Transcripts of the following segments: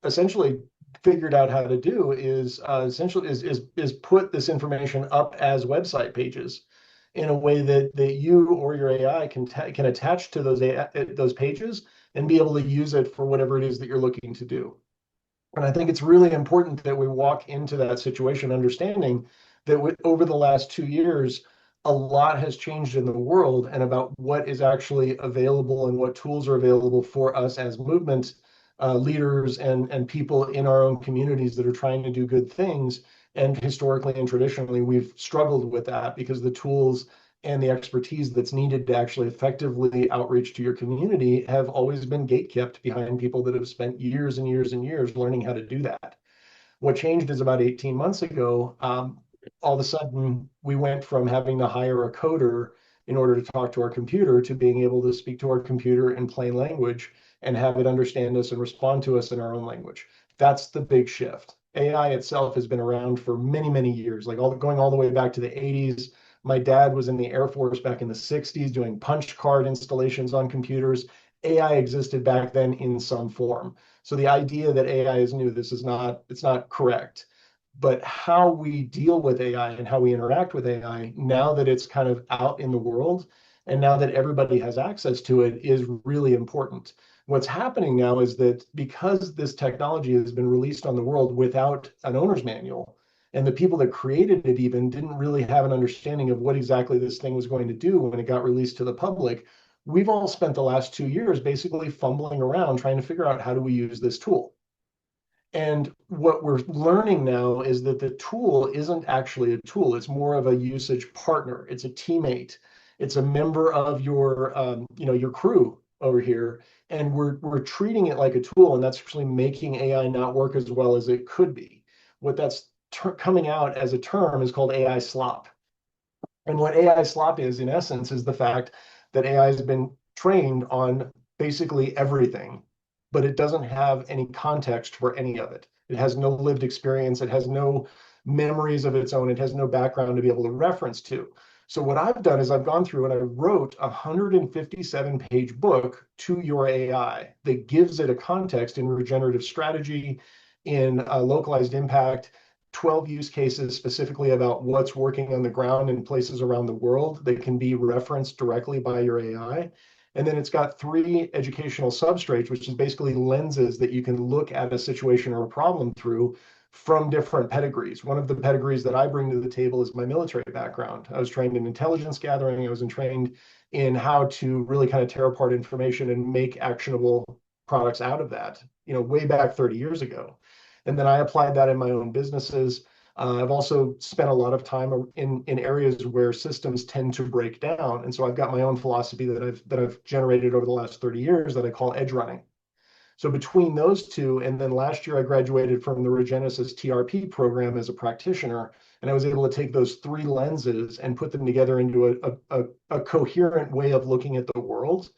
essentially figured out how to do is essentially is put this information up as website pages in a way that you or your AI can attach to those pages and be able to use it for whatever it is that you're looking to do. And I think it's really important that we walk into that situation understanding that over the last 2 years, a lot has changed in the world and about what is actually available and what tools are available for us as movement leaders and people in our own communities that are trying to do good things. And historically and traditionally, we've struggled with that because the tools and the expertise that's needed to actually effectively outreach to your community have always been gatekept behind people that have spent years and years and years learning how to do that. What changed is about 18 months ago, all of a sudden we went from having to hire a coder in order to talk to our computer to being able to speak to our computer in plain language and have it understand us and respond to us in our own language. That's the big shift. AI itself has been around for many, many years, like going all the way back to the 80s. My dad was in the Air Force back in the 60s doing punch card installations on computers. AI existed back then in some form. So the idea that AI is new, it's not correct. But how we deal with AI and how we interact with AI now that it's kind of out in the world and now that everybody has access to it is really important. What's happening now is that because this technology has been released on the world without an owner's manual, and the people that created it even didn't really have an understanding of what exactly this thing was going to do when it got released to the public, we've all spent the last 2 years basically fumbling around trying to figure out how do we use this tool. And what we're learning now is that the tool isn't actually a tool. It's more of a usage partner. It's a teammate. It's a member of your crew over here. And we're treating it like a tool, and that's actually making AI not work as well as it could be. What that's coming out as a term is called AI slop. And what AI slop is, in essence, is the fact that AI has been trained on basically everything, but it doesn't have any context for any of it. It has no lived experience. It has no memories of its own. It has no background to be able to reference to. So what I've done is I've gone through and I wrote a 157-page book to your AI that gives it a context in regenerative strategy, in localized impact, 12 use cases specifically about what's working on the ground in places around the world that can be referenced directly by your AI. And then it's got 3 educational substrates, which is basically lenses that you can look at a situation or a problem through from different pedigrees. One of the pedigrees that I bring to the table is my military background. I was trained in intelligence gathering. I was trained in how to really kind of tear apart information and make actionable products out of that, way back 30 years ago. And then I applied that in my own businesses. I've also spent a lot of time in areas where systems tend to break down. And so I've got my own philosophy that I've generated over the last 30 years that I call edge running. So between those two, and then last year I graduated from the Regenesis TRP program as a practitioner, and I was able to take those 3 lenses and put them together into a coherent way of looking at the world.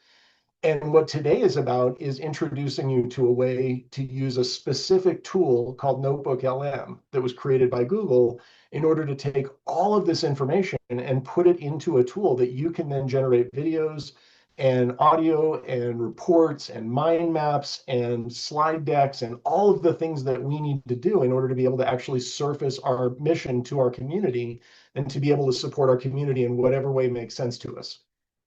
And what today is about is introducing you to a way to use a specific tool called Notebook LM that was created by Google in order to take all of this information and put it into a tool that you can then generate videos and audio and reports and mind maps and slide decks and all of the things that we need to do in order to be able to actually surface our mission to our community and to be able to support our community in whatever way makes sense to us.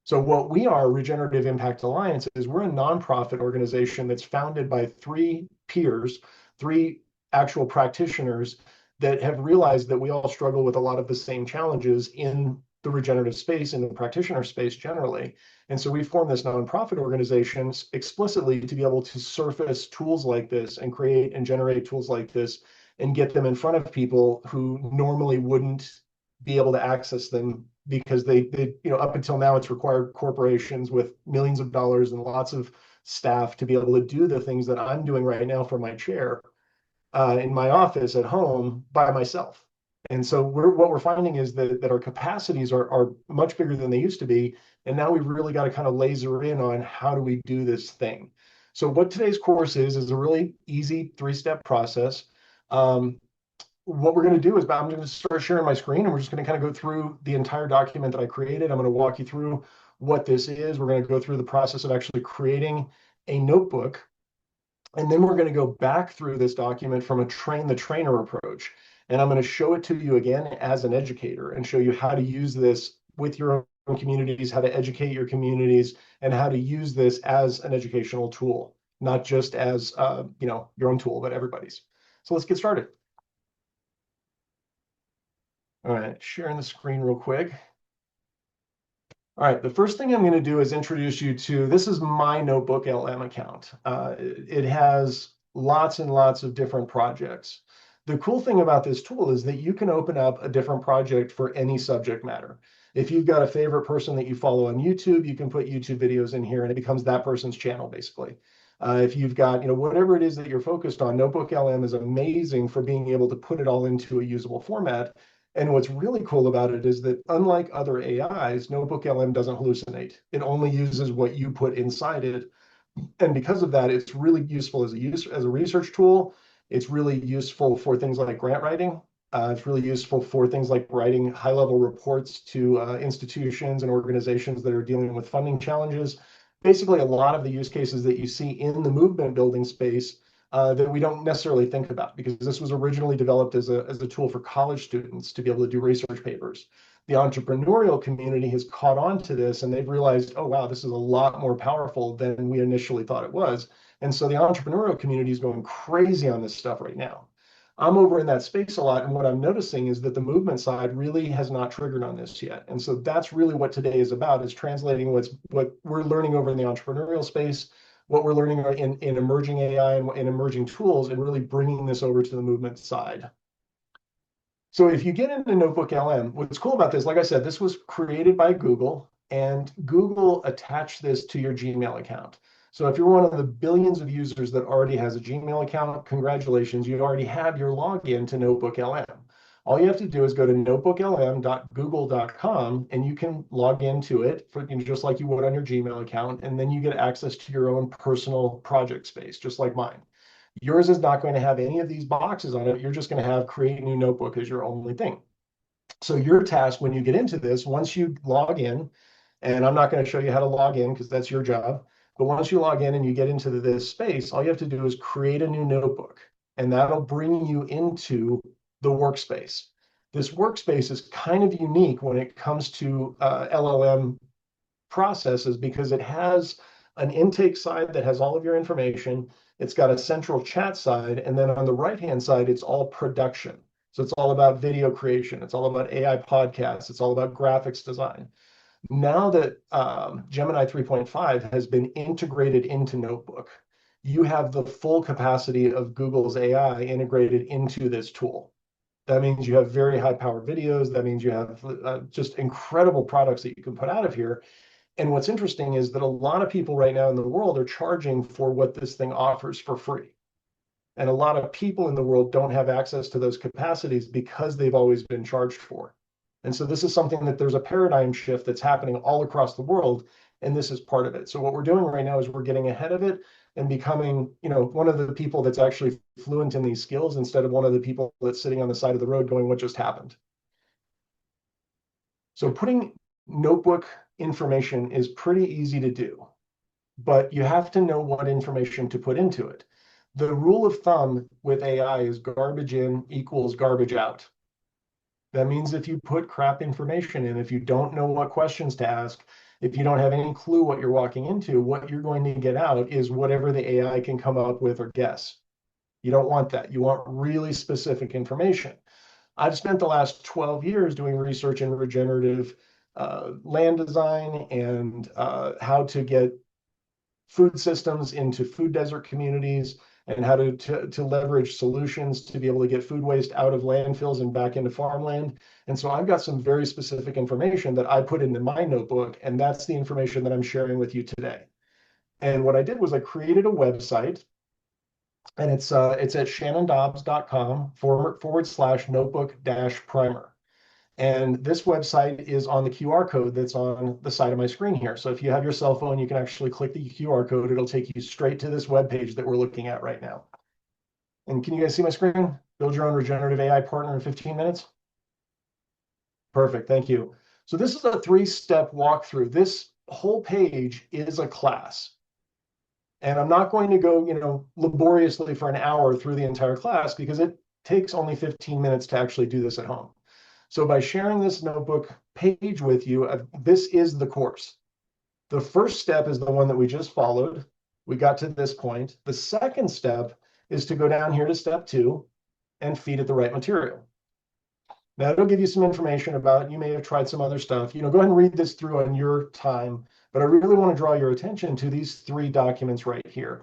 So what we are, Regenerative Impact Alliance, is we're a nonprofit organization that's founded by 3 peers, 3 actual practitioners that have realized that we all struggle with a lot of the same challenges in the regenerative space, in the practitioner space generally. And so we formed this nonprofit organization explicitly to be able to surface tools like this and create and generate tools like this and get them in front of people who normally wouldn't be able to access them because they up until now it's required corporations with millions of dollars and lots of staff to be able to do the things that I'm doing right now from my chair in my office at home by myself. And so what we're finding is that our capacities are much bigger than they used to be. And now we've really got to kind of laser in on how do we do this thing. So what today's course is a really easy 3-step process. What we're going to do is I'm going to start sharing my screen and we're just going to kind of go through the entire document that I created. I'm going to walk you through what this is. We're going to go through the process of actually creating a notebook And then we're going to go back through this document from a train the trainer approach. And I'm going to show it to you again as an educator and show you how to use this with your own communities, how to educate your communities, and how to use this as an educational tool, not just as your own tool, but everybody's. So let's get started. All right, sharing the screen real quick. All right, the first thing I'm going to do is introduce you to, this is my Notebook LM account. It has lots and lots of different projects. The cool thing about this tool is that you can open up a different project for any subject matter. If you've got a favorite person that you follow on YouTube, you can put YouTube videos in here and it becomes that person's channel, basically. If you've got, whatever it is that you're focused on, Notebook LM is amazing for being able to put it all into a usable format. And what's really cool about it is that unlike other AIs, Notebook LM doesn't hallucinate. It only uses what you put inside it. And because of that, it's really useful as a research tool. It's really useful for things like grant writing. It's really useful for things like writing high-level reports to institutions and organizations that are dealing with funding challenges. Basically, a lot of the use cases that you see in the movement building space that we don't necessarily think about, because this was originally developed as a tool for college students to be able to do research papers. The entrepreneurial community has caught on to this and they've realized, oh, wow, this is a lot more powerful than we initially thought it was. And so the entrepreneurial community is going crazy on this stuff right now. I'm over in that space a lot. And what I'm noticing is that the movement side really has not triggered on this yet. And so that's really what today is about, is translating what we're learning over in the entrepreneurial space, what we're learning in emerging AI and in emerging tools, and really bringing this over to the movement side. So if you get into Notebook LM, what's cool about this, like I said, this was created by Google, and Google attached this to your Gmail account. So if you're one of the billions of users that already has a Gmail account, congratulations, you already have your login to Notebook LM. All you have to do is go to notebooklm.google.com and you can log into it just like you would on your Gmail account, and then you get access to your own personal project space, just like mine. Yours is not going to have any of these boxes on it. You're just going to have create new notebook as your only thing. So your task when you get into this, once you log in, and I'm not going to show you how to log in because that's your job, but once you log in and you get into this space, all you have to do is create a new notebook, and that'll bring you into the workspace. This workspace is kind of unique when it comes to LLM processes because it has an intake side that has all of your information. It's got a central chat side. And then on the right-hand side, it's all production. So it's all about video creation. It's all about AI podcasts. It's all about graphics design. Now that Gemini 3.5 has been integrated into Notebook, you have the full capacity of Google's AI integrated into this tool. That means you have very high power videos. That means you have just incredible products that you can put out of here. And what's interesting is that a lot of people right now in the world are charging for what this thing offers for free. And a lot of people in the world don't have access to those capacities because they've always been charged for. And so this is something that there's a paradigm shift that's happening all across the world, and this is part of it. So what we're doing right now is we're getting ahead of it and becoming, one of the people that's actually fluent in these skills instead of one of the people that's sitting on the side of the road going, what just happened? So putting notebook information is pretty easy to do, but you have to know what information to put into it. The rule of thumb with AI is garbage in equals garbage out. That means if you put crap information in, if you don't know what questions to ask, if you don't have any clue what you're walking into, what you're going to get out is whatever the AI can come up with or guess. You don't want that. You want really specific information. I've spent the last 12 years doing research in regenerative land design and how to get food systems into food desert communities and how to leverage solutions to be able to get food waste out of landfills and back into farmland. And so I've got some very specific information that I put into my notebook, and that's the information that I'm sharing with you today. And what I did was I created a website, and it's at shannondobbs.com / notebook primer. And this website is on the QR code that's on the side of my screen here. So if you have your cell phone, you can actually click the QR code. It'll take you straight to this web page that we're looking at right now. And can you guys see my screen? Build your own regenerative AI partner in 15 minutes. Perfect, thank you. So this is a 3-step walkthrough. This whole page is a class. And I'm not going to go, laboriously for an hour through the entire class because it takes only 15 minutes to actually do this at home. So by sharing this notebook page with you, this is the course. The first step is the one that we just followed. We got to this point. The second step is to go down here to step 2 and feed it the right material. Now it'll give you some information about, you may have tried some other stuff. Go ahead and read this through on your time, but I really want to draw your attention to these 3 documents right here.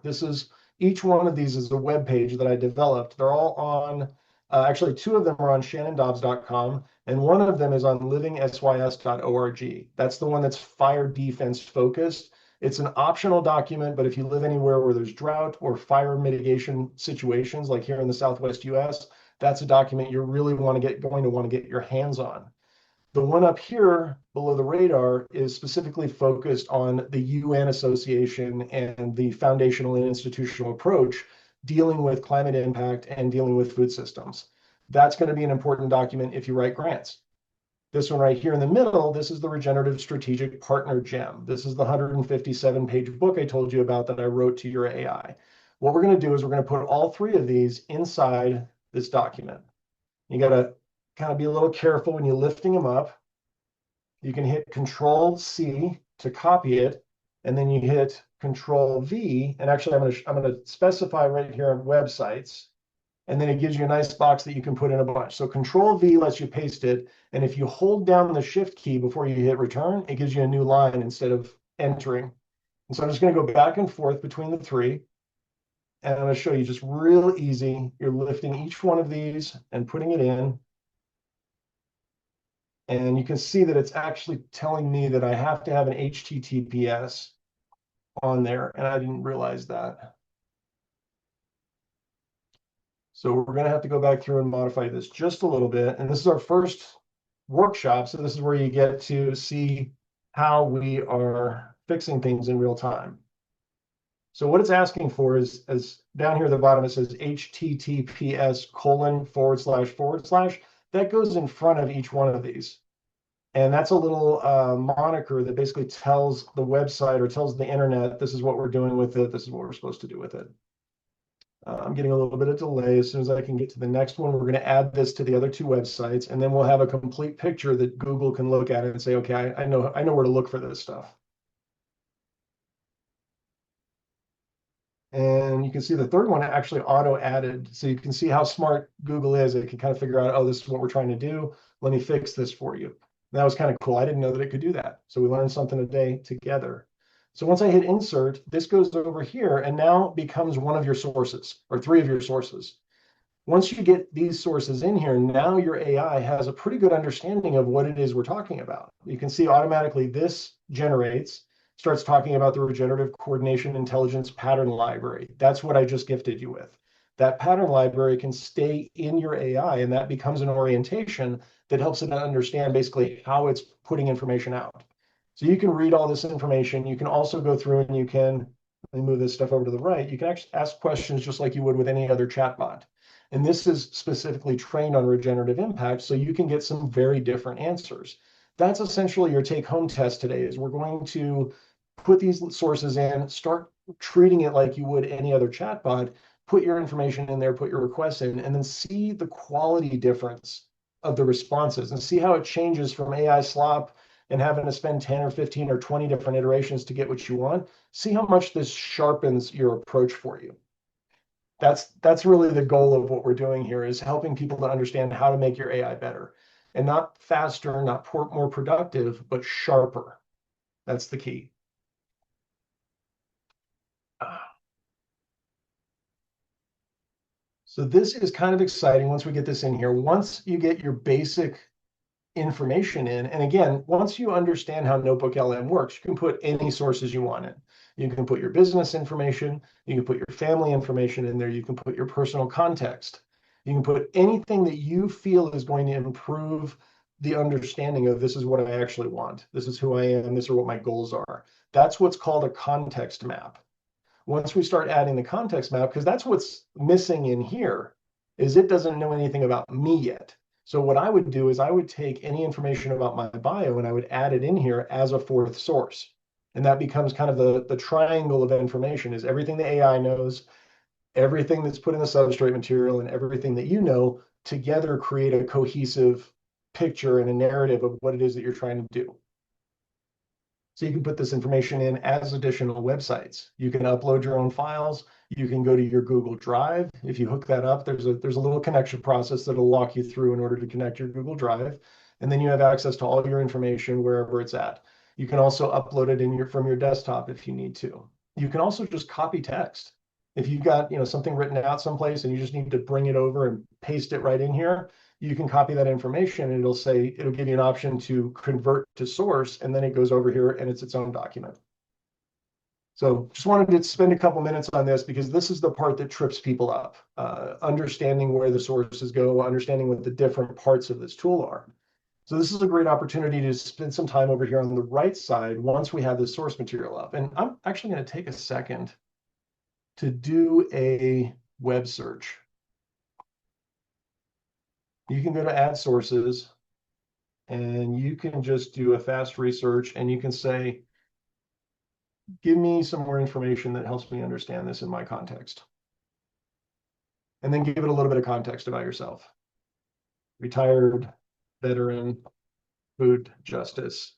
Each one of these is a web page that I developed. They're all on, actually 2 of them are on shannondobbs.com, and one of them is on livingsys.org. That's the one that's fire defense focused. It's an optional document, but if you live anywhere where there's drought or fire mitigation situations, like here in the Southwest US, that's a document you're really going to want to get your hands on. The one up here below the radar is specifically focused on the UN Association and the foundational and institutional approach dealing with climate impact and dealing with food systems. That's going to be an important document if you write grants. This one right here in the middle, this is the Regenerative Strategic Partner Gem. This is the 157-page book I told you about that I wrote to your AI. What we're going to do is we're going to put all 3 of these inside this document. You got to kind of be a little careful when you're lifting them up. You can hit Control C to copy it, and then you hit Control V. And actually, I'm going to specify right here on websites, and then it gives you a nice box that you can put in a bunch. So Control V lets you paste it, and if you hold down the Shift key before you hit Return, it gives you a new line instead of entering. And so I'm just going to go back and forth between the 3. And I'm going to show you just real easy. You're lifting each one of these and putting it in. And you can see that it's actually telling me that I have to have an HTTPS on there. And I didn't realize that. So we're going to have to go back through and modify this just a little bit. And this is our first workshop. So this is where you get to see how we are fixing things in real time. So what it's asking for is, as down here at the bottom, it says HTTPS://. That goes in front of each one of these. And that's a little moniker that basically tells the website or tells the internet, this is what we're doing with it. This is what we're supposed to do with it. I'm getting a little bit of delay. As soon as I can get to the next one, we're going to add this to the other 2 websites, and then we'll have a complete picture that Google can look at it and say, okay, I know where to look for this stuff. And you can see the third one actually auto-added. So you can see how smart Google is. It can kind of figure out, oh, this is what we're trying to do. Let me fix this for you. And that was kind of cool. I didn't know that it could do that. So we learned something today together. So once I hit insert, this goes over here and now becomes one of your sources or 3 of your sources. Once you get these sources in here, now your AI has a pretty good understanding of what it is we're talking about. You can see automatically this starts talking about the Regenerative Coordination Intelligence Pattern Library. That's what I just gifted you with. That pattern library can stay in your AI, and that becomes an orientation that helps it understand basically how it's putting information out. So you can read all this information. You can also go through and you can, let me move this stuff over to the right. You can actually ask questions just like you would with any other chatbot. And this is specifically trained on regenerative impact, so you can get some very different answers. That's essentially your take-home test today, is we're going to put these sources in, start treating it like you would any other chatbot, put your information in there, put your requests in, and then see the quality difference of the responses and see how it changes from AI slop and having to spend 10 or 15 or 20 different iterations to get what you want. See how much this sharpens your approach for you. That's really the goal of what we're doing here, is helping people to understand how to make your AI better, and not faster, not more productive, but sharper. That's the key. So this is kind of exciting once we get this in here. Once you get your basic information in, and again, once you understand how Notebook LM works, you can put any sources you want in. You can put your business information, you can put your family information in there, you can put your personal context. You can put anything that you feel is going to improve the understanding of, this is what I actually want, this is who I am, this is what my goals are. That's what's called a context map. Once we start adding the context map, because that's what's missing in here, is it doesn't know anything about me yet. So what I would do is I would take any information about my bio and I would add it in here as a 4th source. And that becomes kind of the triangle of information is everything the AI knows, everything that's put in the substrate material, and everything that you know together create a cohesive picture and a narrative of what it is that you're trying to do. So you can put this information in as additional websites. You can upload your own files. You can go to your Google Drive. If you hook that up, there's a little connection process that'll walk you through in order to connect your Google Drive. And then you have access to all of your information wherever it's at. You can also upload it from your desktop if you need to. You can also just copy text. If you've got something written out someplace and you just need to bring it over and paste it right in here, you can copy that information and it'll give you an option to convert to source, and then it goes over here and it's its own document. So just wanted to spend a couple minutes on this because this is the part that trips people up. Understanding where the sources go, understanding what the different parts of this tool are. So this is a great opportunity to spend some time over here on the right side once we have the source material up. And I'm actually going to take a second to do a web search. You can go to add sources and you can just do a fast research and you can say, give me some more information that helps me understand this in my context. And then give it a little bit of context about yourself. Retired veteran, food justice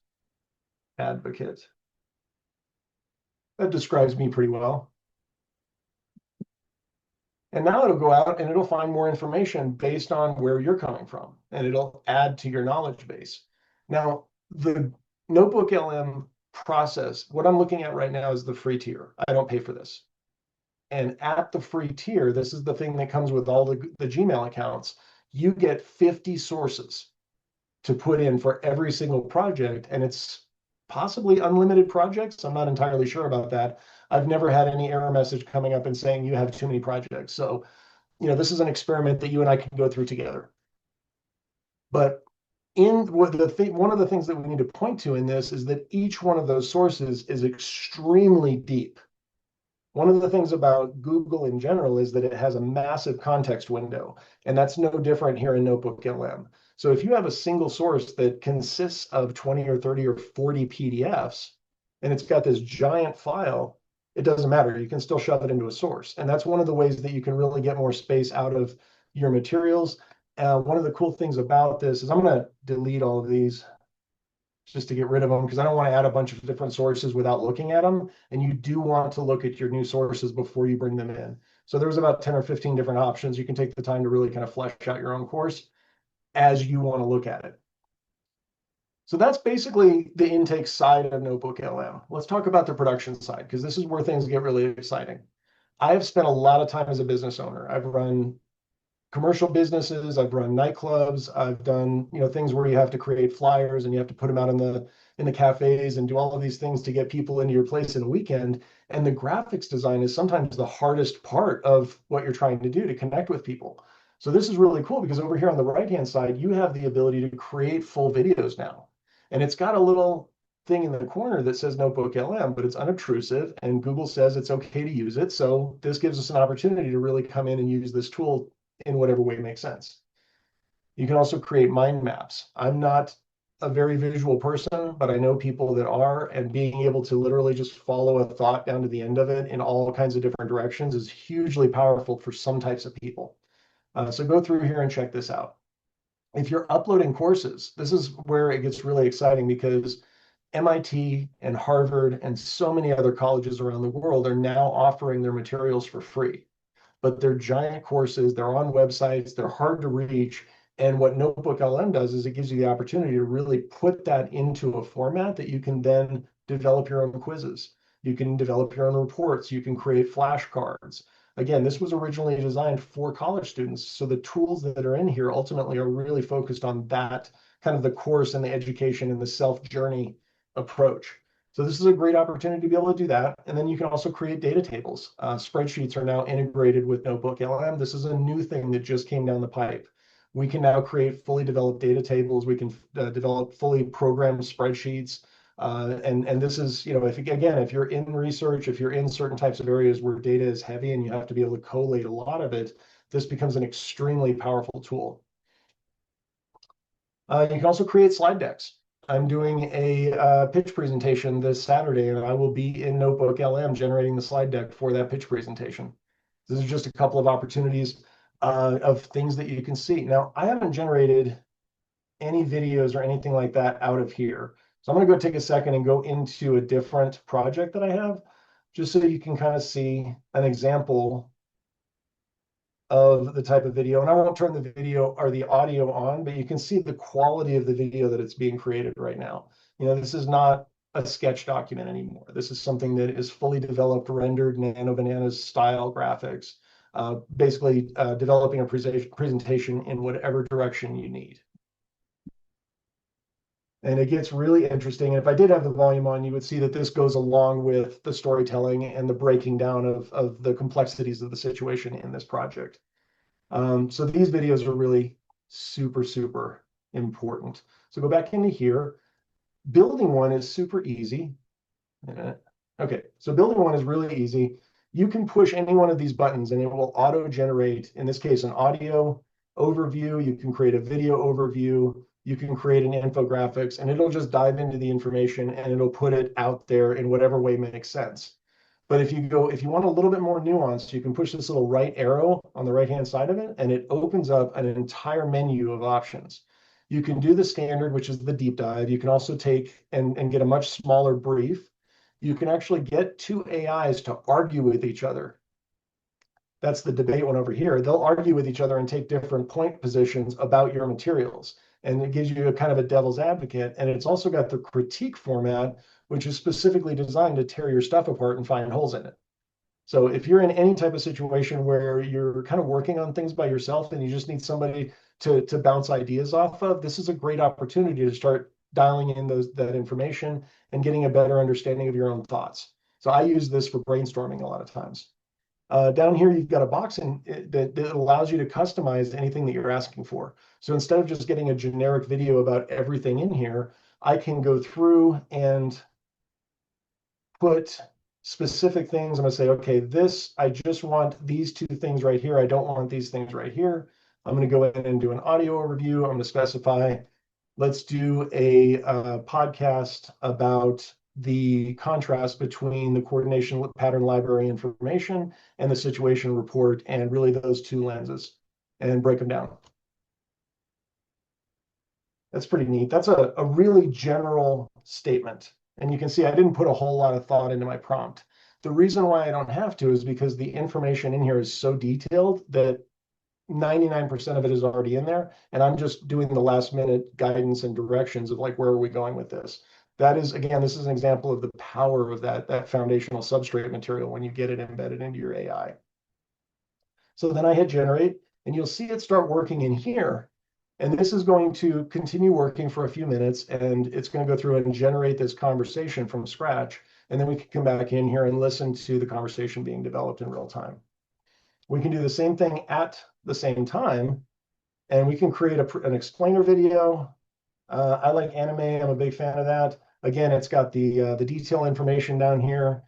advocate. That describes me pretty well. And now it'll go out and it'll find more information based on where you're coming from, and it'll add to your knowledge base. Now, the Notebook LM process, what I'm looking at right now is the free tier. I don't pay for this. And at the free tier, this is the thing that comes with all the Gmail accounts. You get 50 sources to put in for every single project, and it's possibly unlimited projects. I'm not entirely sure about that. I've never had any error message coming up and saying you have too many projects. So, this is an experiment that you and I can go through together. But one of the things that we need to point to in this is that each one of those sources is extremely deep. One of the things about Google in general is that it has a massive context window, and that's no different here in Notebook LM. So if you have a single source that consists of 20 or 30 or 40 PDFs, and it's got this giant file, it doesn't matter. You can still shove it into a source. And that's one of the ways that you can really get more space out of your materials. One of the cool things about this is I'm going to delete all of these just to get rid of them because I don't want to add a bunch of different sources without looking at them. And you do want to look at your new sources before you bring them in. So there's about 10 or 15 different options. You can take the time to really kind of flesh out your own course as you want to look at it. So that's basically the intake side of Notebook LM. Let's talk about the production side, because this is where things get really exciting. I've spent a lot of time as a business owner. I've run commercial businesses, I've run nightclubs, I've done things where you have to create flyers and you have to put them out in the cafes and do all of these things to get people into your place in a weekend. And the graphics design is sometimes the hardest part of what you're trying to do to connect with people. So this is really cool because over here on the right-hand side, you have the ability to create full videos now. And it's got a little thing in the corner that says Notebook LM, but it's unobtrusive and Google says it's okay to use it. So this gives us an opportunity to really come in and use this tool in whatever way makes sense. You can also create mind maps. I'm not a very visual person, but I know people that are, and being able to literally just follow a thought down to the end of it in all kinds of different directions is hugely powerful for some types of people. So go through here and check this out. If you're uploading courses, this is where it gets really exciting because MIT and Harvard and so many other colleges around the world are now offering their materials for free. But they're giant courses, they're on websites, they're hard to reach. And what Notebook LM does is it gives you the opportunity to really put that into a format that you can then develop your own quizzes. You can develop your own reports. You can create flashcards. Again, this was originally designed for college students. So the tools that are in here ultimately are really focused on that kind of the course and the education and the self-journey approach. So this is a great opportunity to be able to do that. And then you can also create data tables. Spreadsheets are now integrated with Notebook LM. This is a new thing that just came down the pipe. We can now create fully developed data tables. We can develop fully programmed spreadsheets. And this is, if you're in research, if you're in certain types of areas where data is heavy and you have to be able to collate a lot of it, this becomes an extremely powerful tool. You can also create slide decks. I'm doing a pitch presentation this Saturday, and I will be in Notebook LM generating the slide deck for that pitch presentation. This is just a couple of opportunities of things that you can see. Now, I haven't generated any videos or anything like that out of here. So I'm going to go take a second and go into a different project that I have, just so you can kind of see an example of the type of video. And I won't turn the video or the audio on, but you can see the quality of the video that it's being created right now. You know, this is not a sketch document anymore. This is something that is fully developed, rendered Nano Bananas style graphics, basically developing a presentation in whatever direction you need. And it gets really interesting. And if I did have the volume on, you would see that this goes along with the storytelling and the breaking down of the complexities of the situation in this project. So these videos are really super, super important. So go back into here. Building one is super easy. Okay, so building one is really easy. You can push any one of these buttons and it will auto-generate, in this case, an audio overview. You can create a video overview. You can create an infographics, and it'll just dive into the information and it'll put it out there in whatever way makes sense. But if you want a little bit more nuance, you can push this little right arrow on the right-hand side of it, and it opens up an entire menu of options. You can do the standard, which is the deep dive. You can also take and get a much smaller brief. You can actually get two AIs to argue with each other. That's the debate one over here. They'll argue with each other and take different point positions about your materials. And it gives you a kind of a devil's advocate. And it's also got the critique format, which is specifically designed to tear your stuff apart and find holes in it. So if you're in any type of situation where you're kind of working on things by yourself and you just need somebody to bounce ideas off of, this is a great opportunity to start dialing in that information and getting a better understanding of your own thoughts. So I use this for brainstorming a lot of times. Down here, you've got a box that allows you to customize anything that you're asking for. So instead of just getting a generic video about everything in here, I can go through and put specific things. I'm going to say, okay, I just want these two things right here. I don't want these things right here. I'm going to go in and do an audio overview. I'm going to specify, let's do a podcast about the contrast between the coordination pattern library information and the situation report, and really those two lenses, and break them down. That's pretty neat. That's a really general statement. And you can see I didn't put a whole lot of thought into my prompt. The reason why I don't have to is because the information in here is so detailed that 99% of it is already in there. And I'm just doing the last minute guidance and directions of like, where are we going with this? That is, again, this is an example of the power of that foundational substrate material when you get it embedded into your AI. So then I hit generate, and you'll see it start working in here. And this is going to continue working for a few minutes, and it's going to go through and generate this conversation from scratch. And then we can come back in here and listen to the conversation being developed in real time. We can do the same thing at the same time, and we can create an explainer video. I like anime. I'm a big fan of that. Again, it's got the detail information down here.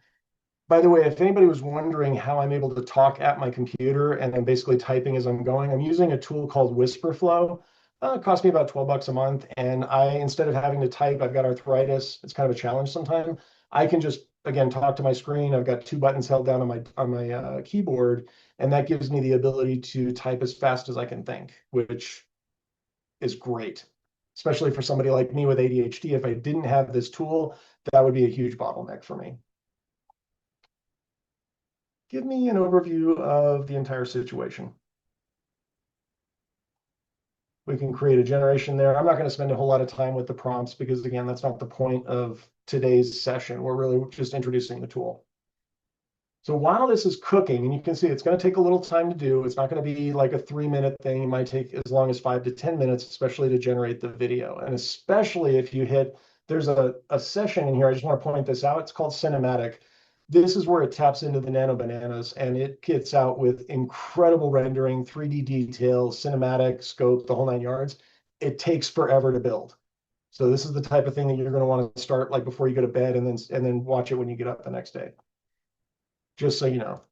By the way, if anybody was wondering how I'm able to talk at my computer and I'm basically typing as I'm going, I'm using a tool called WhisperFlow. It costs me about 12 bucks a month. And instead of having to type, I've got arthritis. It's kind of a challenge sometimes. I can just, again, talk to my screen. I've got two buttons held down on my keyboard, and that gives me the ability to type as fast as I can think, which is great, especially for somebody like me with ADHD. If I didn't have this tool, that would be a huge bottleneck for me. Give me an overview of the entire situation. We can create a generation there. I'm not going to spend a whole lot of time with the prompts because, again, that's not the point of today's session. We're really just introducing the tool. So while this is cooking, and you can see it's going to take a little time to do, it's not going to be like a 3-minute thing. It might take as long as 5 to 10 minutes, especially to generate the video. And especially if you there's a session in here, I just want to point this out. It's called cinematic. This is where it taps into the Nano Bananas, and it kits out with incredible rendering, 3D detail, cinematic scope, the whole 9 yards. It takes forever to build. So this is the type of thing that you're going to want to start like before you go to bed, and then watch it when you get up the next day. Just so you know.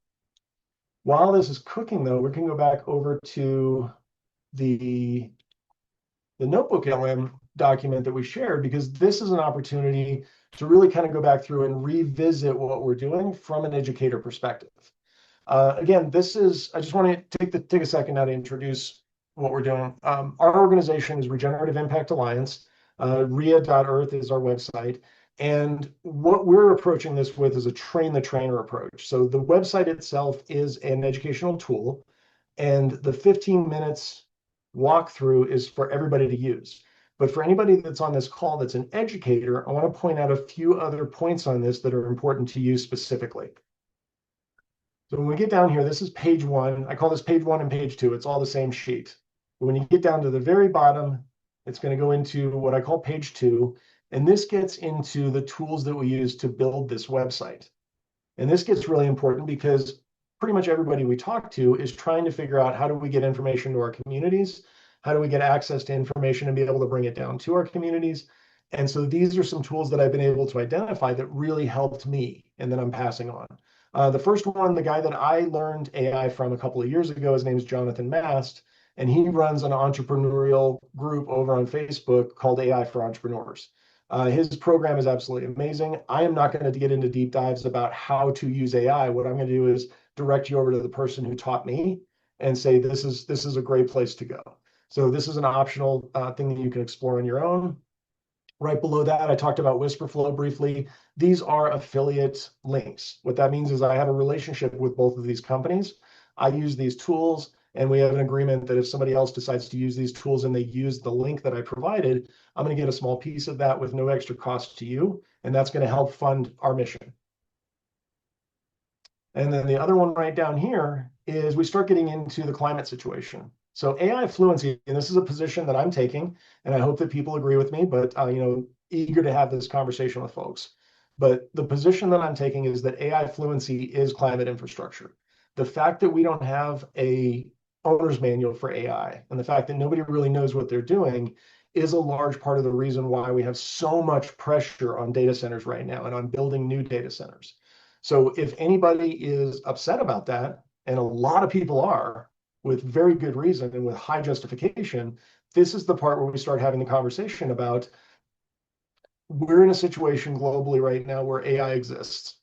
While this is cooking, though, we can go back over to the the Notebook LM document that we shared, because this is an opportunity to really kind of go back through and revisit what we're doing from an educator perspective. Again, I just want to take a second now to introduce what we're doing. Our organization is Regenerative Impact Alliance. RIA.earth is our website. And what we're approaching this with is a train the trainer approach. So the website itself is an educational tool, and the 15 minutes walkthrough is for everybody to use. But for anybody that's on this call that's an educator, I want to point out a few other points on this that are important to you specifically. So when we get down here, this is page 1. I call this page 1 and page 2. It's all the same sheet. But when you get down to the very bottom, it's going to go into what I call page 2. And this gets into the tools that we use to build this website. And this gets really important because pretty much everybody we talk to is trying to figure out, how do we get information to our communities? How do we get access to information and be able to bring it down to our communities? And so these are some tools that I've been able to identify that really helped me and that I'm passing on. The first one, the guy that I learned AI from a couple of years ago, his name is Jonathan Mast, and he runs an entrepreneurial group over on Facebook called AI for Entrepreneurs. His program is absolutely amazing. I am not going to get into deep dives about how to use AI. What I'm going to do is direct you over to the person who taught me and say, this is a great place to go. So this is an optional thing that you can explore on your own. Right below that, I talked about Whisperflow briefly. These are affiliate links. What that means is I have a relationship with both of these companies. I use these tools, and we have an agreement that if somebody else decides to use these tools and they use the link that I provided, I'm going to get a small piece of that with no extra cost to you, and that's going to help fund our mission. And then the other one right down here is we start getting into the climate situation. So AI fluency, and this is a position that I'm taking, and I hope that people agree with me, but eager to have this conversation with folks. But the position that I'm taking is that AI fluency is climate infrastructure. The fact that we don't have a owner's manual for AI, and the fact that nobody really knows what they're doing, is a large part of the reason why we have so much pressure on data centers right now and on building new data centers. So if anybody is upset about that, and a lot of people are, with very good reason and with high justification, this is the part where we start having the conversation about, we're in a situation globally right now where AI exists.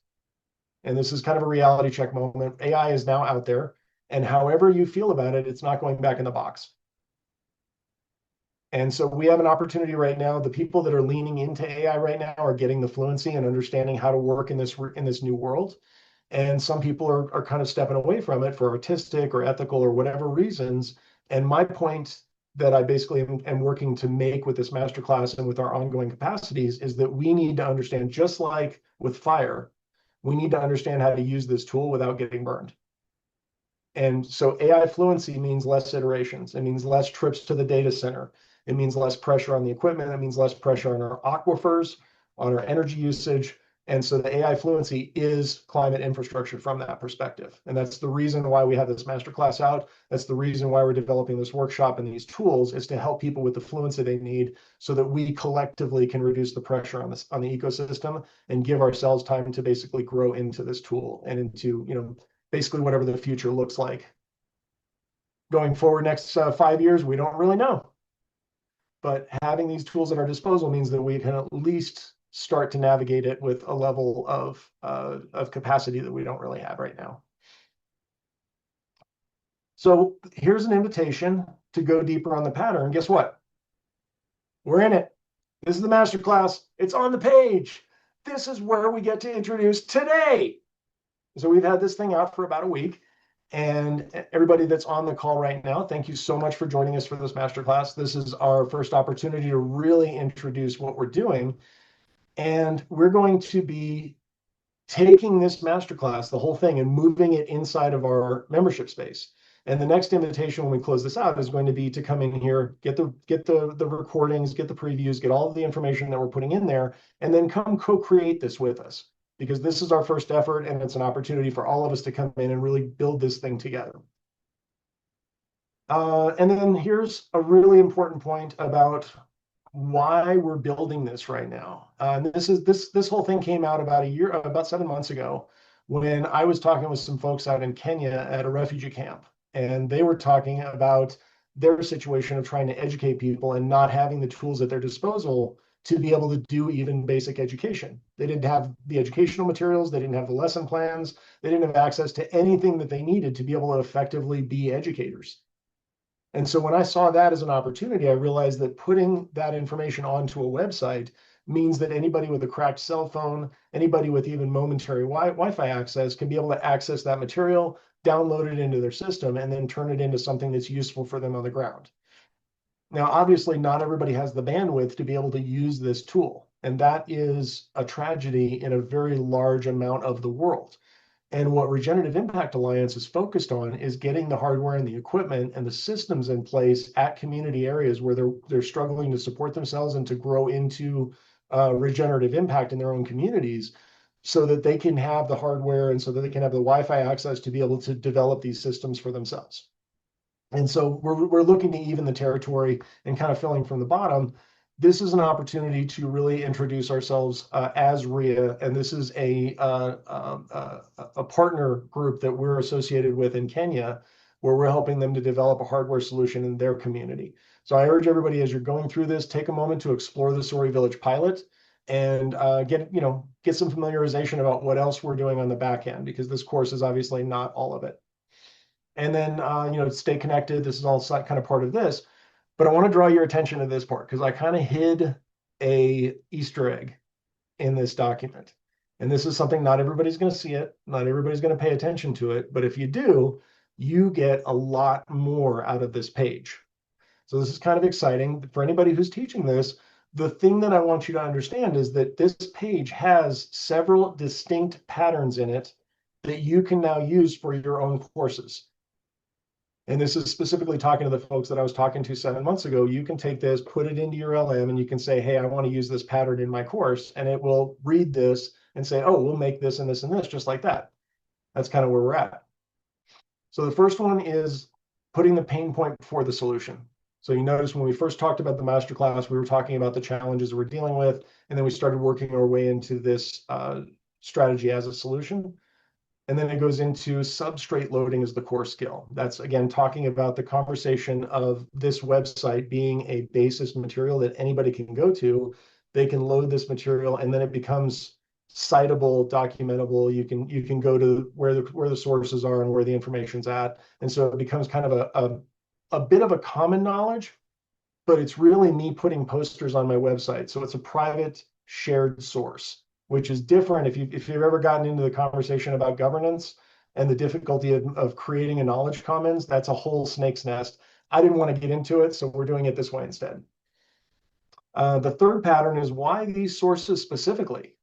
And this is kind of a reality check moment. AI is now out there, and however you feel about it, it's not going back in the box. And so we have an opportunity right now. The people that are leaning into AI right now are getting the fluency and understanding how to work in this new world. And some people are kind of stepping away from it for artistic or ethical or whatever reasons. And my point that I basically am working to make with this masterclass and with our ongoing capacities is that we need to understand, just like with fire, we need to understand how to use this tool without getting burned. And so AI fluency means less iterations. It means less trips to the data center. It means less pressure on the equipment. It means less pressure on our aquifers, on our energy usage. And so the AI fluency is climate infrastructure from that perspective. And that's the reason why we have this masterclass out. That's the reason why we're developing this workshop and these tools, is to help people with the fluency they need so that we collectively can reduce the pressure on the ecosystem and give ourselves time to basically grow into this tool and into, basically whatever the future looks like. Going forward next 5 years, we don't really know. But having these tools at our disposal means that we can at least start to navigate it with a level of capacity that we don't really have right now. So here's an invitation to go deeper on the pattern. Guess what? We're in it. This is the masterclass. It's on the page. This is where we get to introduce today. So we've had this thing out for about a week. And everybody that's on the call right now, thank you so much for joining us for this masterclass. This is our first opportunity to really introduce what we're doing. And we're going to be taking this masterclass, the whole thing, and moving it inside of our membership space. And the next invitation when we close this out is going to be to come in here, get the recordings, get the previews, get all of the information that we're putting in there, and then come co-create this with us. Because this is our first effort, and it's an opportunity for all of us to come in and really build this thing together. And then here's a really important point about why we're building this right now. And this whole thing came out about 7 months ago, when I was talking with some folks out in Kenya at a refugee camp, and they were talking about their situation of trying to educate people and not having the tools at their disposal to be able to do even basic education. They didn't have the educational materials, they didn't have the lesson plans, they didn't have access to anything that they needed to be able to effectively be educators. And so when I saw that as an opportunity, I realized that putting that information onto a website means that anybody with a cracked cell phone, anybody with even momentary Wi-Fi access can be able to access that material, download it into their system, and then turn it into something that's useful for them on the ground. Now, obviously, not everybody has the bandwidth to be able to use this tool, and that is a tragedy in a very large amount of the world. And what Regenerative Impact Alliance is focused on is getting the hardware and the equipment and the systems in place at community areas where they're struggling to support themselves and to grow into regenerative impact in their own communities, so that they can have the hardware and so that they can have the Wi-Fi access to be able to develop these systems for themselves. And so we're looking to even the territory and kind of filling from the bottom. This is an opportunity to really introduce ourselves as RIA, and this is a partner group that we're associated with in Kenya, where we're helping them to develop a hardware solution in their community. So I urge everybody, as you're going through this, take a moment to explore the Sori Village pilot and get some familiarization about what else we're doing on the back end, because this course is obviously not all of it. And then stay connected. This is all kind of part of this. But I want to draw your attention to this part, because I kind of hid a Easter egg in this document. And this is something, not everybody's going to see it. Not everybody's going to pay attention to it. But if you do, you get a lot more out of this page. So this is kind of exciting. For anybody who's teaching this, the thing that I want you to understand is that this page has several distinct patterns in it that you can now use for your own courses. And this is specifically talking to the folks that I was talking to 7 months ago. You can take this, put it into your LM, and you can say, hey, I want to use this pattern in my course. And it will read this and say, oh, we'll make this and this and this, just like that. That's kind of where we're at. So the first one is putting the pain point before the solution. So you notice when we first talked about the masterclass, we were talking about the challenges we're dealing with, and then we started working our way into this strategy as a solution. And then it goes into substrate loading as the core skill. That's, again, talking about the conversation of this website being a basis material that anybody can go to. They can load this material, and then it becomes citable, documentable. You can go to where the sources are and where the information's at. And so it becomes kind of a bit of a common knowledge, but it's really me putting posters on my website. So it's a private shared source, which is different. If you've ever gotten into the conversation about governance and the difficulty of creating a knowledge commons, that's a whole snake's nest. I didn't want to get into it, so we're doing it this way instead. The third pattern is why these sources specifically.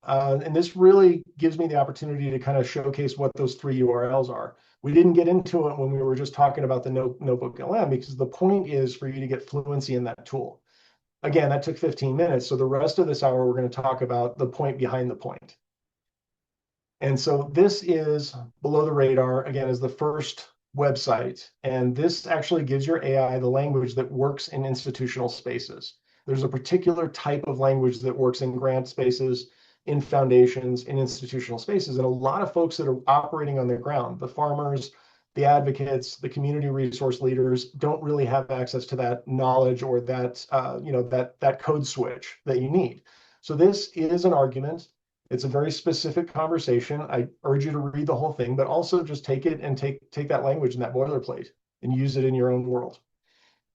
And this really gives me the opportunity to kind of showcase what those 3 URLs are. We didn't get into it when we were just talking about the Notebook LM, because the point is for you to get fluency in that tool. Again, that took 15 minutes. So the rest of this hour, we're going to talk about the point behind the point. And so this is Below the Radar, again, is the first website. And this actually gives your AI the language that works in institutional spaces. There's a particular type of language that works in grant spaces, in foundations, in institutional spaces. And a lot of folks that are operating on the ground, the farmers, the advocates, the community resource leaders, don't really have access to that knowledge or that that code switch that you need. So this is an argument. It's a very specific conversation. I urge you to read the whole thing, but also just take it and take that language and that boilerplate and use it in your own world.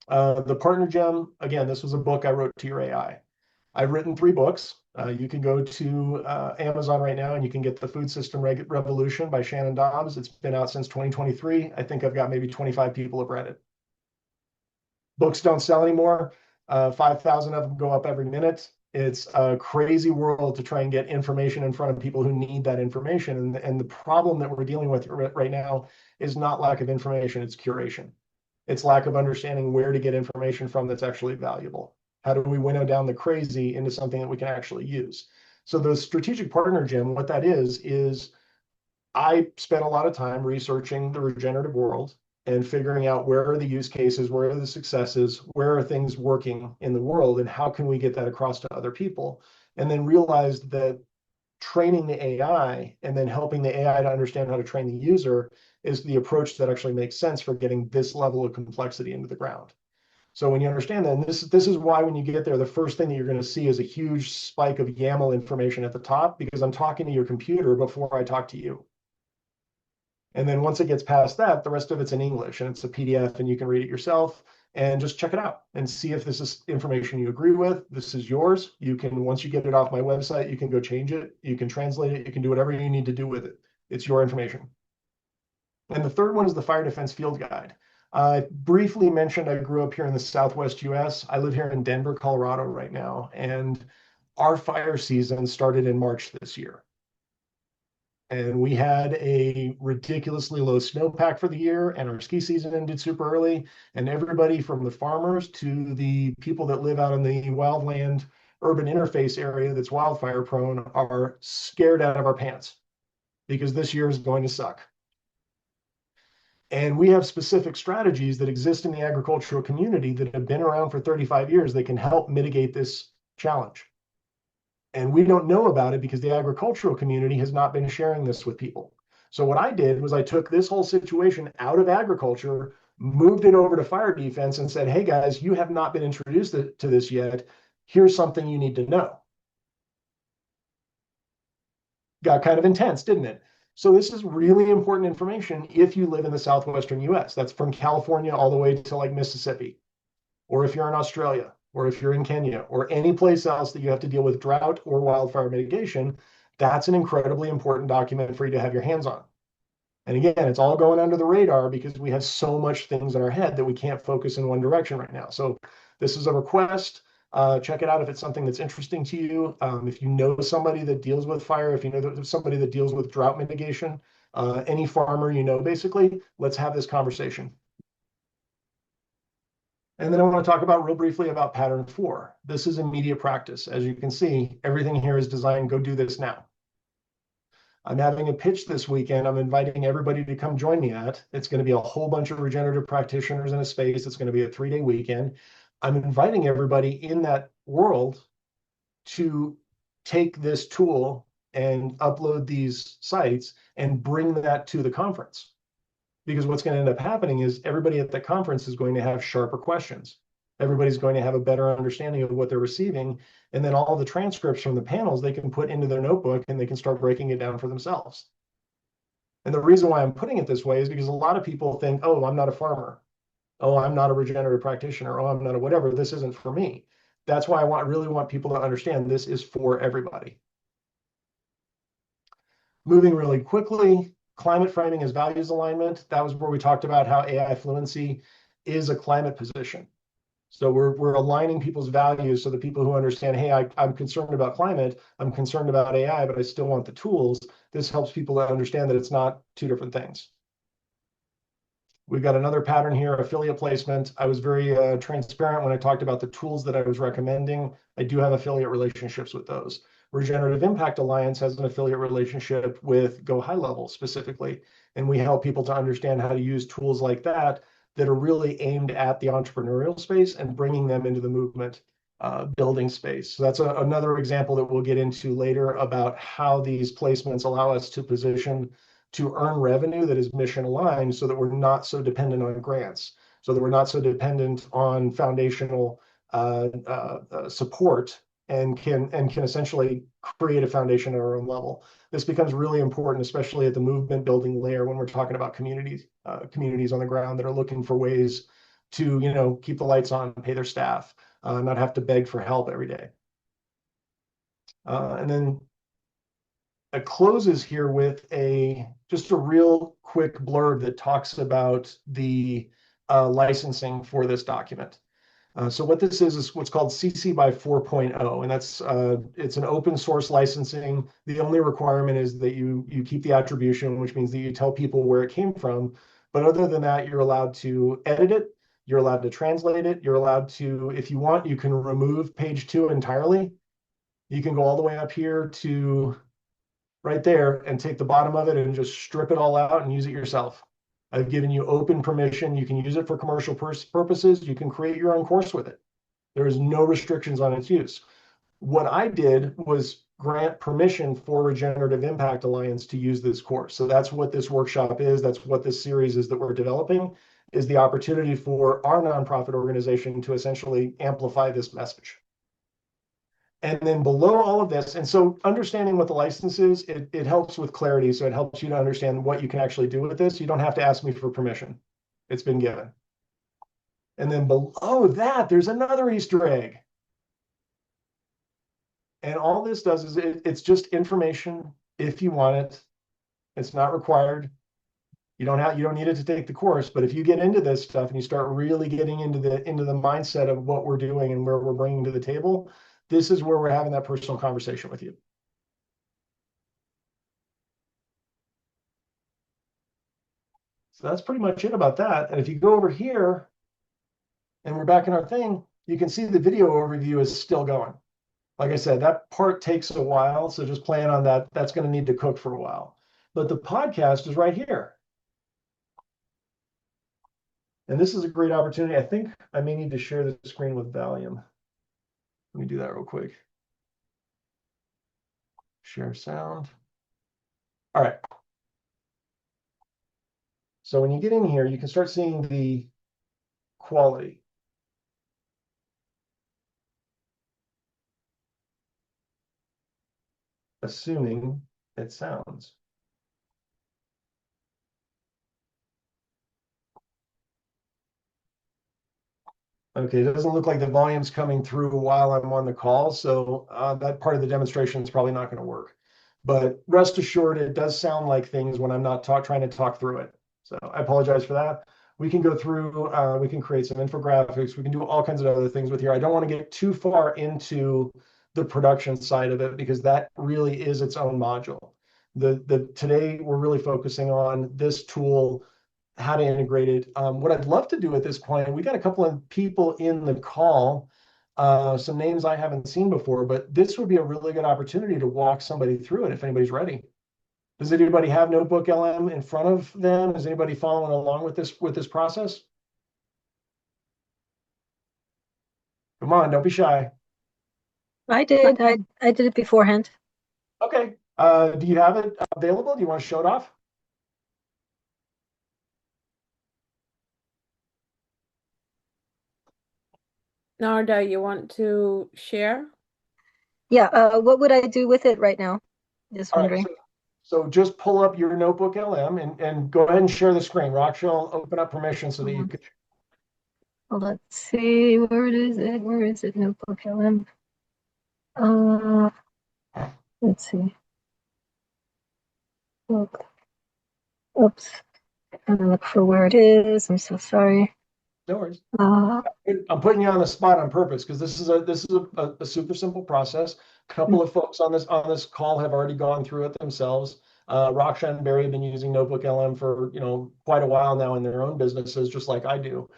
The Partner Gem, again, this was a book I wrote to your AI. I've written 3 books. You can go to Amazon right now and you can get The Food System Revolution by Shannon Dobbs. It's been out since 2023. I think I've got maybe 25 people have read it. Books don't sell anymore. 5,000 of them go up every minute. It's a crazy world to try and get information in front of people who need that information. And the problem that we're dealing with right now is not lack of information, it's curation. It's lack of understanding where to get information from that's actually valuable. How do we winnow down the crazy into something that we can actually use? So the Strategic Partner Gem, what that is I spent a lot of time researching the regenerative world and figuring out where are the use cases, where are the successes, where are things working in the world, and how can we get that across to other people? And then realized that training the AI and then helping the AI to understand how to train the user is the approach that actually makes sense for getting this level of complexity into the ground. So when you understand that, and this is why when you get there, the first thing that you're going to see is a huge spike of YAML information at the top, because I'm talking to your computer before I talk to you. And then once it gets past that, the rest of it's in English and it's a PDF and you can read it yourself and just check it out and see if this is information you agree with. This is yours. You can, once you get it off my website, you can go change it. You can translate it. You can do whatever you need to do with it. It's your information. And the third one is the Fire Defense Field Guide. I briefly mentioned I grew up here in the Southwest US. I live here in Denver, Colorado right now, and our fire season started in March this year. And we had a ridiculously low snowpack for the year, and our ski season ended super early. And everybody from the farmers to the people that live out in the wildland urban interface area that's wildfire prone are scared out of our pants because this year is going to suck. And we have specific strategies that exist in the agricultural community that have been around for 35 years that can help mitigate this challenge. And we don't know about it because the agricultural community has not been sharing this with people. So what I did was I took this whole situation out of agriculture, moved it over to fire defense and said, hey guys, you have not been introduced to this yet. Here's something you need to know. Got kind of intense, didn't it? So this is really important information if you live in the southwestern US. That's from California all the way to like Mississippi, or if you're in Australia, or if you're in Kenya, or any place else that you have to deal with drought or wildfire mitigation. That's an incredibly important document for you to have your hands on. And again, it's all going under the radar because we have so much things in our head that we can't focus in one direction right now. So this is a request. Check it out if it's something that's interesting to you. If you know somebody that deals with fire, if you know somebody that deals with drought mitigation, any farmer you know, basically, let's have this conversation. And then I want to talk about real briefly about pattern 4. This is immediate practice. As you can see, everything here is designed, go do this now. I'm having a pitch this weekend. I'm inviting everybody to come join me at. It's going to be a whole bunch of regenerative practitioners in a space. It's going to be a 3-day weekend. I'm inviting everybody in that world to take this tool and upload these sites and bring that to the conference. Because what's going to end up happening is everybody at the conference is going to have sharper questions. Everybody's going to have a better understanding of what they're receiving. And then all the transcripts from the panels they can put into their notebook and they can start breaking it down for themselves. And the reason why I'm putting it this way is because a lot of people think, oh, I'm not a farmer. Oh, I'm not a regenerative practitioner. Oh, I'm not a whatever. This isn't for me. That's why I really want people to understand this is for everybody. Moving really quickly, climate framing as values alignment. That was where we talked about how AI fluency is a climate position. So we're aligning people's values so that people who understand, hey, I'm concerned about climate, I'm concerned about AI, but I still want the tools. This helps people to understand that it's not two different things. We've got another pattern here, affiliate placement. I was very transparent when I talked about the tools that I was recommending. I do have affiliate relationships with those. Regenerative Impact Alliance has an affiliate relationship with Go High Level specifically, and we help people to understand how to use tools like that that are really aimed at the entrepreneurial space and bringing them into the movement building space. So that's another example that we'll get into later about how these placements allow us to position to earn revenue that is mission aligned so that we're not so dependent on grants, so that we're not so dependent on foundational support and can essentially create a foundation at our own level. This becomes really important, especially at the movement building layer when we're talking about communities on the ground that are looking for ways to, keep the lights on, pay their staff, not have to beg for help every day. And then it closes here with just a real quick blurb that talks about the licensing for this document. So what this is what's called CC by 4.0, and that's it's an open source licensing. The only requirement is that you keep the attribution, which means that you tell people where it came from. But other than that, you're allowed to edit it. You're allowed to translate it. You're allowed to, if you want, you can remove page 2 entirely. You can go all the way up here to right there and take the bottom of it and just strip it all out and use it yourself. I've given you open permission. You can use it for commercial purposes. You can create your own course with it. There is no restrictions on its use. What I did was grant permission for Regenerative Impact Alliance to use this course. So that's what this workshop is. That's what this series is that we're developing, is the opportunity for our nonprofit organization to essentially amplify this message. And then below all of this, and so understanding what the license is, it helps with clarity. So it helps you to understand what you can actually do with this. You don't have to ask me for permission. It's been given. And then below that, there's another Easter egg. And all this does is it's just information if you want it. It's not required. You don't need it to take the course, but if you get into this stuff and you start really getting into the mindset of what we're doing and where we're bringing to the table, this is where we're having that personal conversation with you. So that's pretty much it about that. And if you go over here and we're back in our thing, you can see the video overview is still going. Like I said, that part takes a while, so just plan on that. That's going to need to cook for a while. But the podcast is right here. And this is a great opportunity. I think I may need to share the screen with Valium. Let me do that real quick. Share sound. All right. So when you get in here, you can start seeing the quality. Assuming it sounds. Okay, it doesn't look like the volume's coming through while I'm on the call, so that part of the demonstration is probably not going to work. But rest assured, it does sound like things when I'm not trying to talk through it. So I apologize for that. We can go through, we can create some infographics, we can do all kinds of other things with here. I don't want to get too far into the production side of it because that really is its own module. Today we're really focusing on this tool, how to integrate it. What I'd love to do at this point, we got a couple of people in the call, some names I haven't seen before, but this would be a really good opportunity to walk somebody through it if anybody's ready. Does anybody have Notebook LM in front of them? Is anybody following along with this process? Come on, don't be shy. I did. I did it beforehand. Okay. Do you have it available? Do you want to show it off? Narda, you want to share? Yeah. What would I do with it right now? Just All right, wondering. so just pull up your Notebook LM and go ahead and share the screen. Rochelle, open up permission so that you can. Well, let's see. Where is it? Where is it? Notebook LM. Let's see. Look. Oops. I'm gonna look for where it is. I'm so sorry. No worries. Uh, I'm putting you on the spot on purpose because this is a super simple process. A couple of folks on this call have already gone through it themselves. Raksha and Barry have been using Notebook LM for quite a while now in their own businesses, just like I do.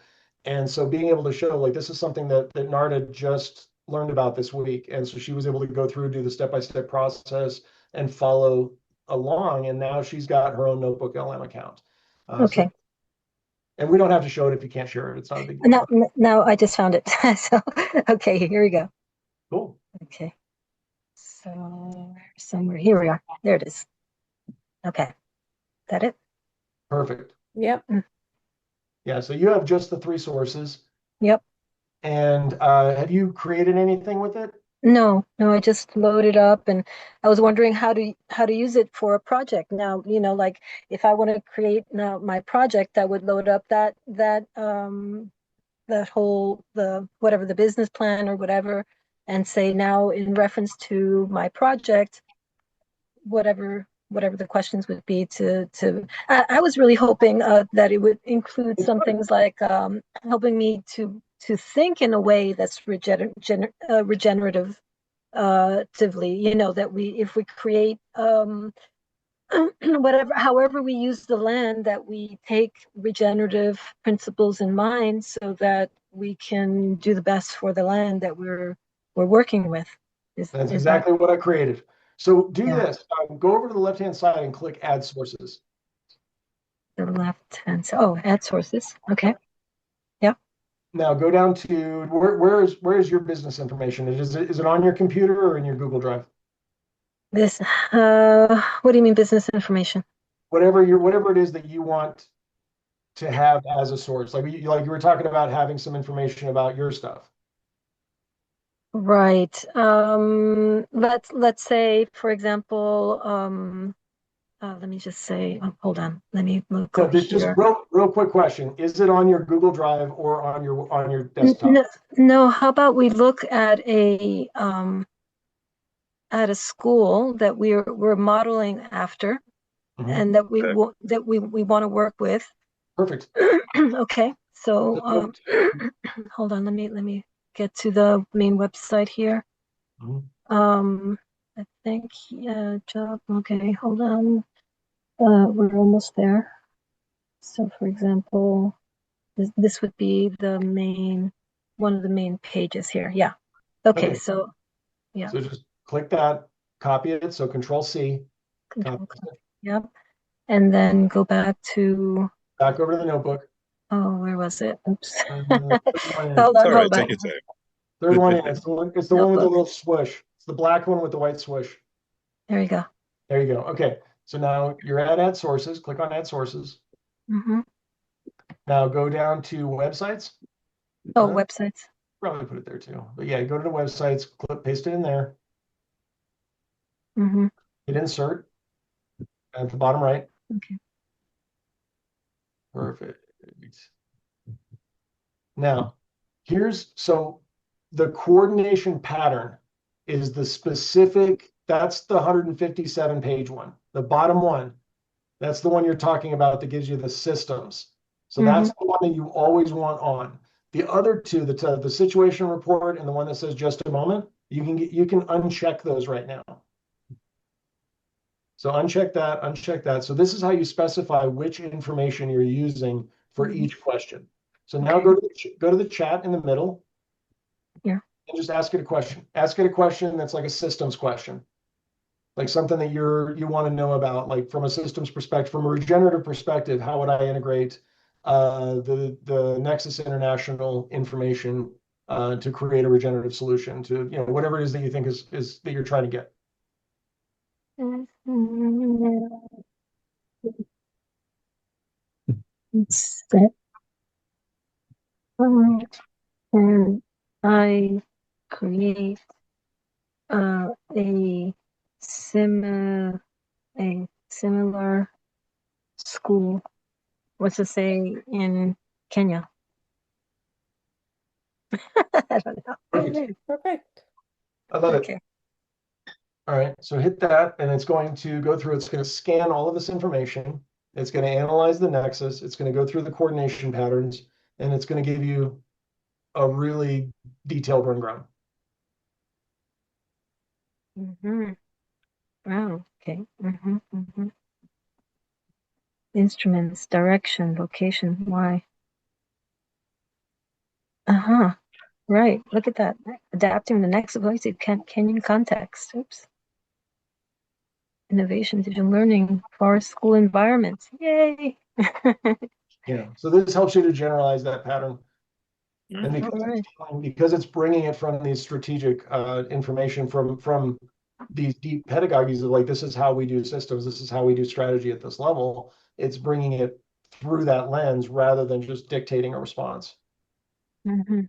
And so being able to show like this is something that Narda just learned about this week, and so she was able to go through, do the step-by-step process, and follow along. And now she's got her own Notebook LM account. okay. And we don't have to show it if you can't share it. It's not a big deal. Now I just found it. So, okay, here we go. Cool. Okay. So somewhere here we are. There it is. Okay. That it? Perfect. Yep. Yeah, so you have just the three sources. Yep. And have you created anything with it? No, I just loaded up, and I was wondering how to use it for a project. Now, like if I want to create now my project, I would load up that whole whatever the business plan or whatever, and say now in reference to my project, whatever the questions would be I was really hoping that it would include some things like helping me to think in a way that's regenerative that if we create however we use the land, that we take regenerative principles in mind so that we can do the best for the land that we're working with. That's exactly what I created. So do this. Go over to the left-hand side and click Add Sources. The left-hand side. Oh, Add Sources. Okay. Yeah. Now go down to where is your business information? Is it on your computer or in your Google Drive? This, what do you mean business information? Whatever it is that you want to have as a source. Like you were talking about having some information about your stuff. Right. Let's say, for example, let me just say, oh, hold on. Let me No, go just here. real quick question. Is it on your Google Drive or on your desktop? No, no, how about we look at a school that we're modeling after Mhm. and that we want to work with. Perfect. Okay. So Perfect. hold on, let me get to the main website here. Mhm. I think job. Okay, hold on. We're almost there. So, for example, this would be the main one of the main pages here. Yeah. Okay. Okay. So, yeah. So just click that, copy it. So Control C, copy Control. it. Yep. And then go back to. Back over to the notebook. Oh, where was it? Oops. Third one in. Hold It's on. all right. Hold Take on. your time. Third one in. It's the one with the Notebook. little swoosh. It's the black one with the white swoosh. There you go. There you go. Okay. So now you're at Add Sources. Click on Add Sources. Mm-hmm. Now go down to Websites. Oh, websites. Probably put it there too. But yeah, go to the websites, paste it in there, Mm-hmm. hit Insert at the bottom right. Okay. Perfect. Now, so the coordination pattern is the specific, that's the 157 page one. The bottom one, that's the one you're talking about that gives you the systems. So Mm-hmm. that's the one that you always want on. The other two, the situation report and the one that says just a moment, you can uncheck those right now. So uncheck that. So this is how you specify which information you're using for each question. So now Okay. go to the chat in the middle. Yeah. And just ask it a question. Ask it a question that's like a systems question, like something that you want to know about, like from a systems perspective, from a regenerative perspective. How would I integrate the Nexus International information to create a regenerative solution to whatever it is that you think is that you're trying to get. Set. And I create a similar a similar school. What's to say in Kenya? I don't know. Perfect. Perfect. I love it. Okay. All right, so hit that, and it's going to go through. It's going to scan all of this information. It's going to analyze the nexus. It's going to go through the coordination patterns, and it's going to give you a really detailed rundown. Mm-hmm. Wow. Okay. Mm-hmm. Mm-hmm. Instruments, direction, location, why? Uh-huh. Right. Look at that. Adapting the next voice to Kenyan context. Oops. Innovation, digital learning, forest school environments. Yay. So this helps you to generalize that pattern. And All right. because it's bringing it from these strategic information from these deep pedagogies of like, this is how we do systems, this is how we do strategy at this level, it's bringing it through that lens rather than just dictating a response. Mm-hmm.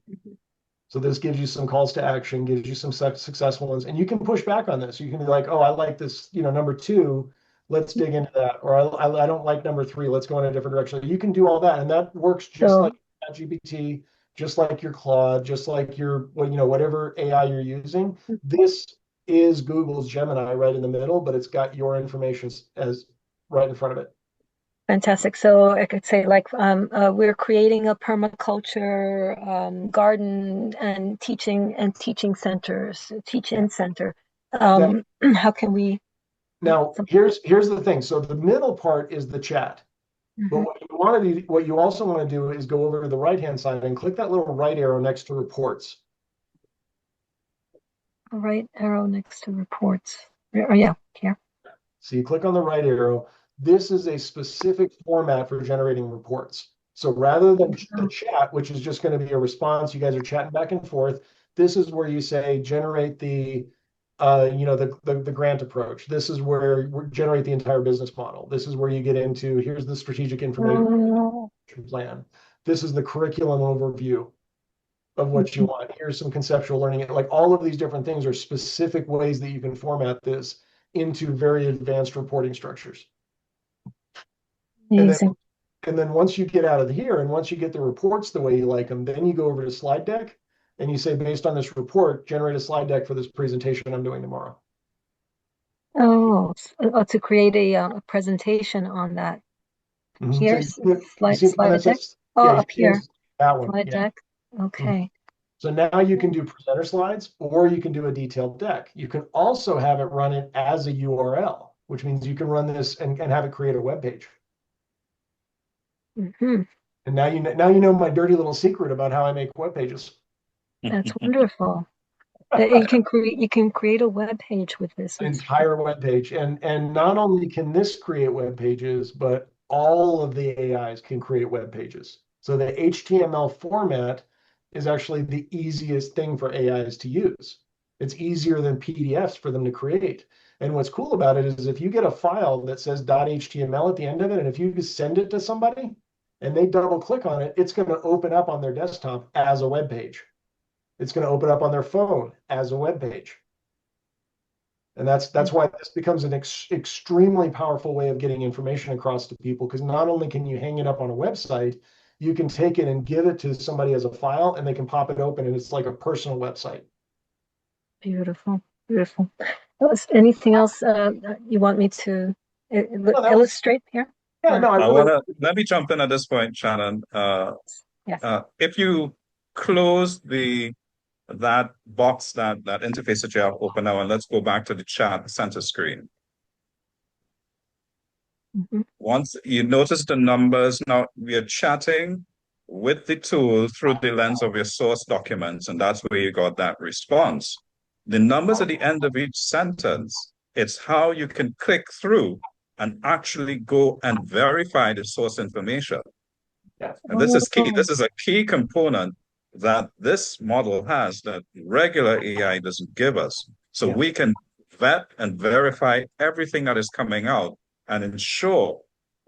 So this gives you some calls to action, gives you some successful ones, and you can push back on this. You can be like, oh, I like this, number 2, let's dig into that. Or I don't like number 3, let's go in a different direction. You can do all that, and that works just like ChatGPT, just like your Claude, just like your, whatever AI you're using. This is Google's Gemini right in the middle, but it's got your information as right in front of it. Fantastic. So I could say like we're creating a permaculture garden and teaching centers, teach-in center. How can we? Now, here's the thing. So the middle part is the chat. But what you also want to do is go over to the right-hand side and click that little right arrow next to reports. Right arrow next to reports. Oh, yeah, here. So you click on the right arrow. This is a specific format for generating reports. So rather than the chat, which is just going to be a response, you guys are chatting back and forth. This is where you say generate the the grant approach. This is where we generate the entire business model. This is where you get into, here's the strategic information Oh, plan. This is the curriculum overview of what you want. Here's some conceptual learning. Like all of these different things are specific ways that you can format this into very advanced reporting structures. And then amazing. and then once you get out of here and once you get the reports the way you like them, then you go over to slide deck and you say, based on this report, generate a slide deck for this presentation I'm doing tomorrow. Oh, to create a presentation on that. So Here's you slide see the one that deck. says, Oh, yeah, up here, that one. slide Yeah. deck. Okay. So now you can do presenter slides or you can do a detailed deck. You can also have it run it as a URL, which means you can run this and have it create a web page. Hmm. And now you know my dirty little secret about how I make web pages. That's wonderful. You can create a web page with this. An It's entire web page. And not only can this create web pages, but all of the AIs can create web pages. So the HTML format is actually the easiest thing for AIs to use. It's easier than PDFs for them to create. And what's cool about it is if you get a file that says .html at the end of it, and if you send it to somebody and they double click on it, it's going to open up on their desktop as a web page. It's going to open up on their phone as a web page. And that's why this becomes an extremely powerful way of getting information across to people, because not only can you hang it up on a website, you can take it and give it to somebody as a file and they can pop it open and it's like a personal website. beautiful, beautiful. Anything else you want me to illustrate here? Yeah, no, Let me jump in at this point, Shannon. Yes. If you close that box, that interface that you have open now, and let's go back to the chat center screen. Once you notice the numbers, now we are chatting with the tool through the lens of your source documents, and that's where you got that response. The numbers at the end of each sentence, it's how you can click through and actually go and verify the source information. And this is key. This is a key component that this model has that regular AI doesn't give us. So we can vet and verify everything that is coming out and ensure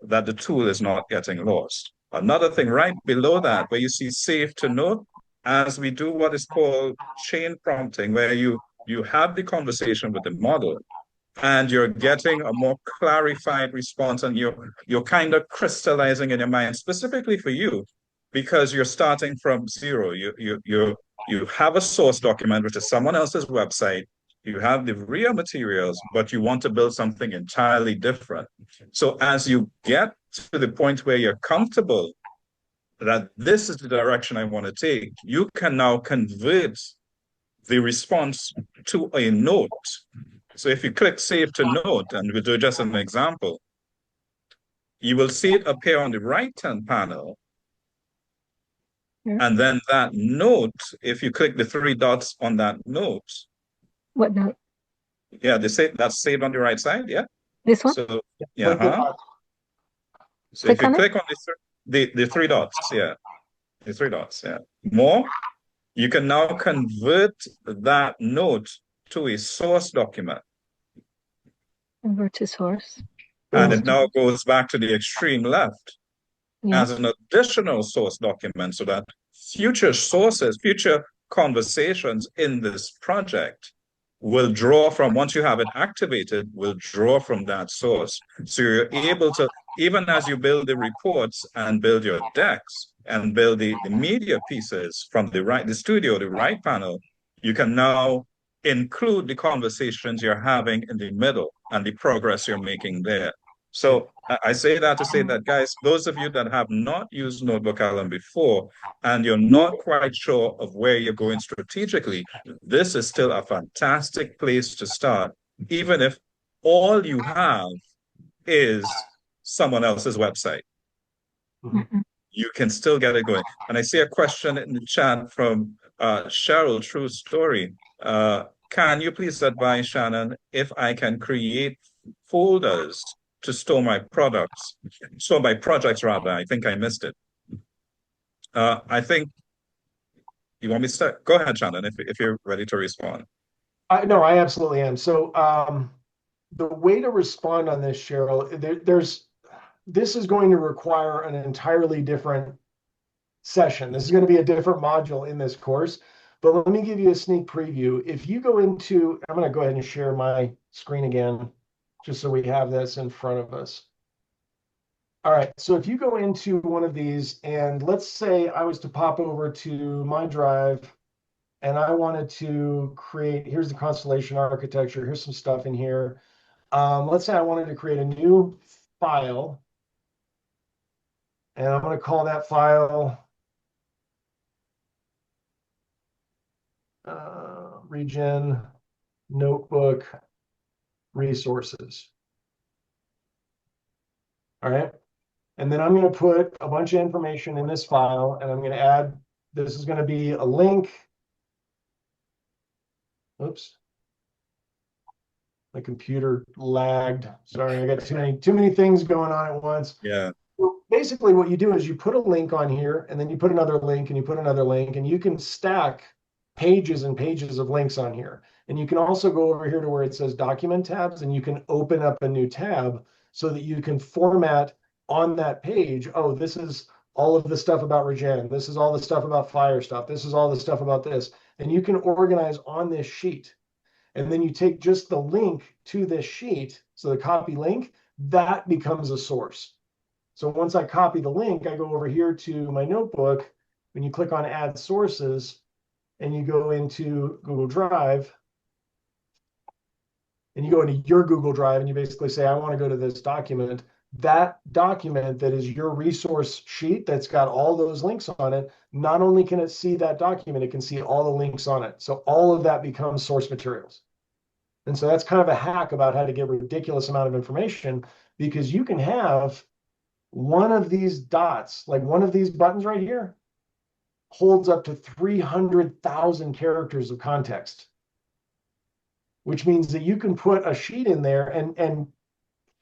that the tool is not getting lost. Another thing right below that, where you see save to note, as we do what is called chain prompting, where you have the conversation with the model and you're getting a more clarified response and you're kind of crystallizing in your mind specifically for you because you're starting from zero. You have a source document, which is someone else's website. You have the real materials, but you want to build something entirely different. So as you get to the point where you're comfortable that this is the direction I want to take, you can now convert the response to a note. So if you click Save to Note, and we'll do just an example, you will see it appear on the right-hand panel. And then that note, if you click the three dots on that note. What note? Yeah, they say that's saved on the right side, yeah? This one? So, yeah. So click if you on click on the three dots, yeah. The three dots, yeah. More, you can now convert that note to a source document. Over to source. And it now goes back to the extreme left as an additional source document so that future sources, future conversations in this project will draw from, once you have it activated, will draw from that source. So you're able to, even as you build the reports and build your decks and build the media pieces from the studio, the right panel, you can now include the conversations you're having in the middle and the progress you're making there. So I say that to say that, guys, those of you that have not used NotebookLM before and you're not quite sure of where you're going strategically, this is still a fantastic place to start, even if all you have is someone else's website. You can still get it going. And I see a question in the chat from Cheryl, True Story. Can you please advise Shannon if I can create folders to store my projects rather? I think I missed it. I think you want me to start? Go ahead, Shannon, if you're ready to respond. No, I absolutely am. So the way to respond on this, Cheryl, this is going to require an entirely different session. This is going to be a different module in this course. But let me give you a sneak preview. If you go into, I'm going to go ahead and share my screen again, just so we have this in front of us. All right, so if you go into one of these, and let's say I was to pop over to my drive and I wanted to create, here's the constellation architecture, here's some stuff in here. Let's say I wanted to create a new file, and I'm going to call that file region notebook resources. All right. And then I'm going to put a bunch of information in this file, and I'm going to add, this is going to be a link. Oops. My computer lagged. Sorry, I got too many things going on at once. Yeah. Well, basically what you do is you put a link on here, and then you put another link, and you put another link, and you can stack pages and pages of links on here. And you can also go over here to where it says document tabs, and you can open up a new tab so that you can format on that page. Oh, this is all of the stuff about Regen. This is all the stuff about Fire stuff. This is all the stuff about this. And you can organize on this sheet. And then you take just the link to this sheet, so the copy link, that becomes a source. So once I copy the link, I go over here to my notebook. When you click on add sources and you go into Google Drive, and you go into your Google Drive and you basically say, I want to go to this document. That document that is your resource sheet that's got all those links on it, not only can it see that document, it can see all the links on it. So all of that becomes source materials. And so that's kind of a hack about how to get a ridiculous amount of information, because you can have one of these dots, like one of these buttons right here, holds up to 300,000 characters of context, which means that you can put a sheet in there, and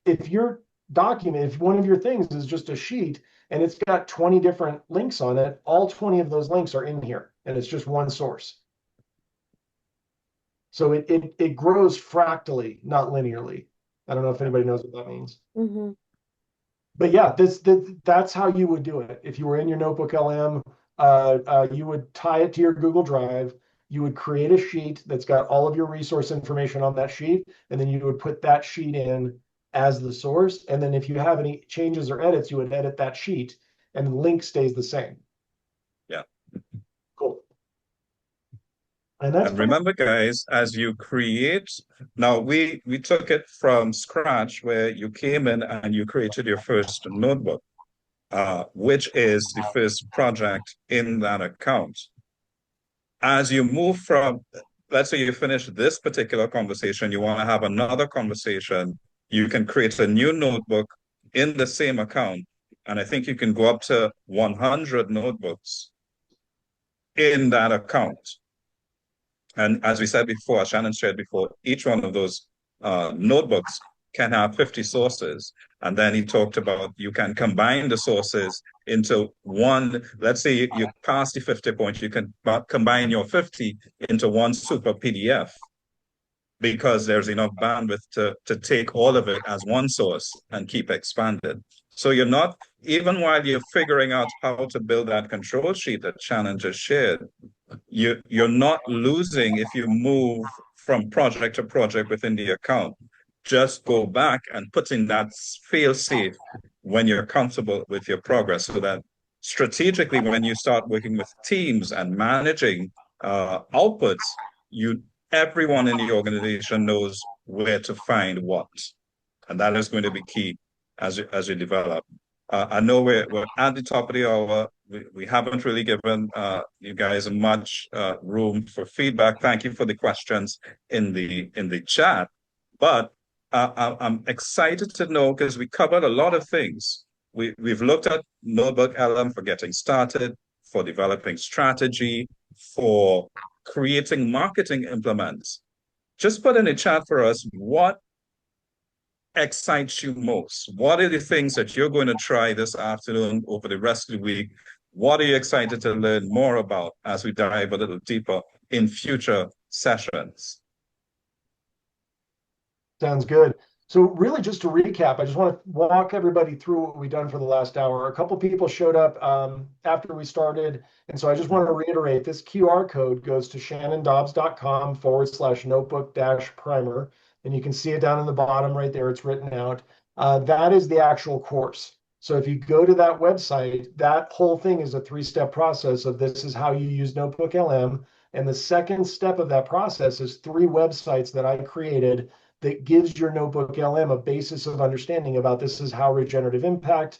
if your document, if one of your things is just a sheet and it's got 20 different links on it, all 20 of those links are in here, and it's just one source. So it grows fractally, not linearly. I don't know if anybody knows what that means. Mm-hmm. But yeah, that's how you would do it. If you were in your Notebook LM, you would tie it to your Google Drive. You would create a sheet that's got all of your resource information on that sheet, and then you would put that sheet in as the source. And then if you have any changes or edits, you would edit that sheet, and the link stays the same. Yeah. Cool. And remember, guys, as you create, now we took it from scratch where you came in and you created your first notebook, which is the first project in that account. As you move from, let's say you finish this particular conversation, you want to have another conversation, you can create a new notebook in the same account. And I think you can go up to 100 notebooks in that account. And as we said before, as Shannon shared before, each one of those notebooks can have 50 sources. And then he talked about you can combine the sources into one. Let's say you pass the 50 points, you can combine your 50 into one super PDF, because there's enough bandwidth to take all of it as one source and keep expanded. So you're not, even while you're figuring out how to build that control sheet that Shannon just shared, you're not losing if you move from project to project within the account. Just go back and put in that fail safe when you're comfortable with your progress, so that strategically, when you start working with teams and managing outputs, everyone in the organization knows where to find what. And that is going to be key as you develop. I know we're at the top of the hour. We haven't really given you guys much room for feedback. Thank you for the questions in the chat. But I'm excited to know, because we covered a lot of things. We've looked at Notebook LM for getting started, for developing strategy, for creating marketing implements. Just put in the chat for us what excites you most. What are the things that you're going to try this afternoon, over the rest of the week? What are you excited to learn more about as we dive a little deeper in future sessions? Sounds good. So really, just to recap, I just want to walk everybody through what we've done for the last hour. A couple people showed up after we started, and so I just want to reiterate, this QR code goes to shannondobbs.com/notebook-primer, and you can see it down in the bottom right there. It's written out. That is the actual course. So if you go to that website, that whole thing is a three-step process of this is how you use Notebook LM. And the second step of that process is 3 websites that I created that gives your Notebook LM a basis of understanding about this is how regenerative impact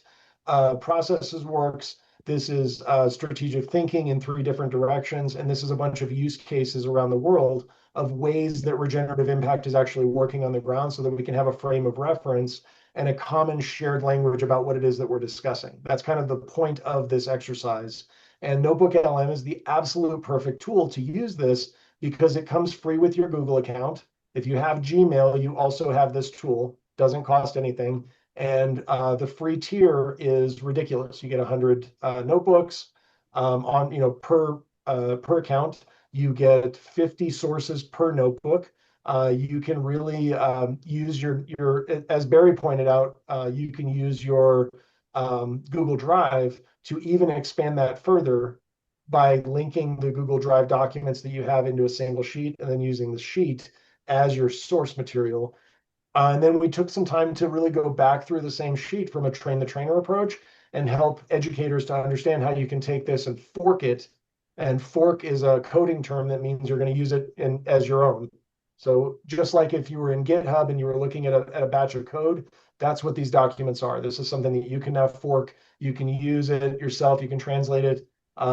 processes works. This is strategic thinking in 3 different directions. And this is a bunch of use cases around the world of ways that regenerative impact is actually working on the ground so that we can have a frame of reference and a common shared language about what it is that we're discussing. That's kind of the point of this exercise. And Notebook LM is the absolute perfect tool to use this because it comes free with your Google account. If you have Gmail, you also have this tool. Doesn't cost anything. And the free tier is ridiculous. You get 100 notebooks on, per account. You get 50 sources per notebook. You can really use your, as Barry pointed out, you can use your Google Drive to even expand that further by linking the Google Drive documents that you have into a single sheet and then using the sheet as your source material. And then we took some time to really go back through the same sheet from a train the trainer approach and help educators to understand how you can take this and fork it. And fork is a coding term that means you're going to use it as your own. So just like if you were in GitHub and you were looking at a batch of code, that's what these documents are. This is something that you can now fork. You can use it yourself. You can translate it.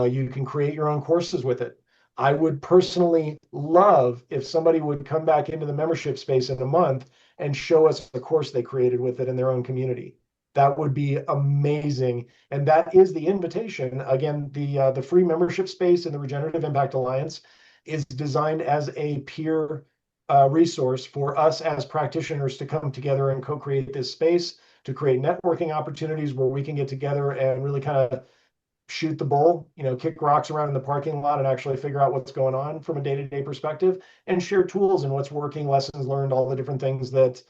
You can create your own courses with it. I would personally love if somebody would come back into the membership space in a month and show us the course they created with it in their own community. That would be amazing. And that is the invitation. Again, the free membership space in the Regenerative Impact Alliance is designed as a peer resource for us as practitioners to come together and co-create this space, to create networking opportunities where we can get together and really kind of shoot the bull, kick rocks around in the parking lot and actually figure out what's going on from a day-to-day perspective and share tools and what's working, lessons learned, all the different things that,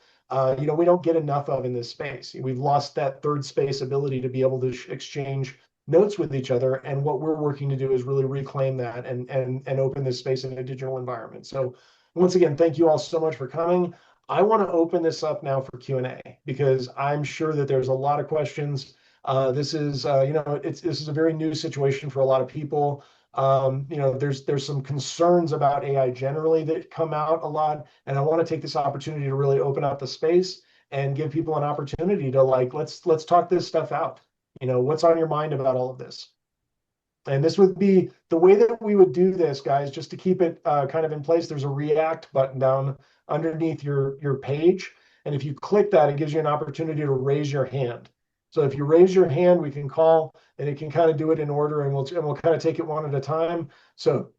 we don't get enough of in this space. We've lost that third space ability to be able to exchange notes with each other. And what we're working to do is really reclaim that and open this space in a digital environment. So once again, thank you all so much for coming. I want to open this up now for Q&A because I'm sure that there's a lot of questions. This is, this is a very new situation for a lot of people. There's some concerns about AI generally that come out a lot, and I want to take this opportunity to really open up the space and give people an opportunity to let's talk this stuff out. What's on your mind about all of this? And this would be the way that we would do this, guys, just to keep it kind of in place. There's a react button down underneath your page. And if you click that, it gives you an opportunity to raise your hand. So if you raise your hand, we can call and it can kind of do it in order and we'll kind of take it one at a time. So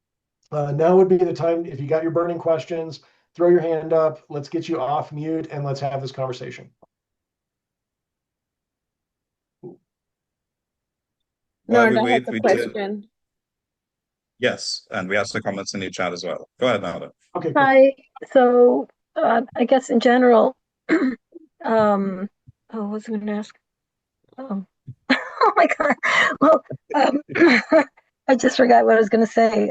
now would be the time, if you got your burning questions, throw your hand up, let's get you off mute and let's have this conversation. While we Narda has wait, a we did. question. Yes, and we have some comments in the chat as well. Go ahead, Nada. Okay. Cool. Hi. So I guess in general, what was I going to ask? Oh, oh my God. Well, I just forgot what I was going to say.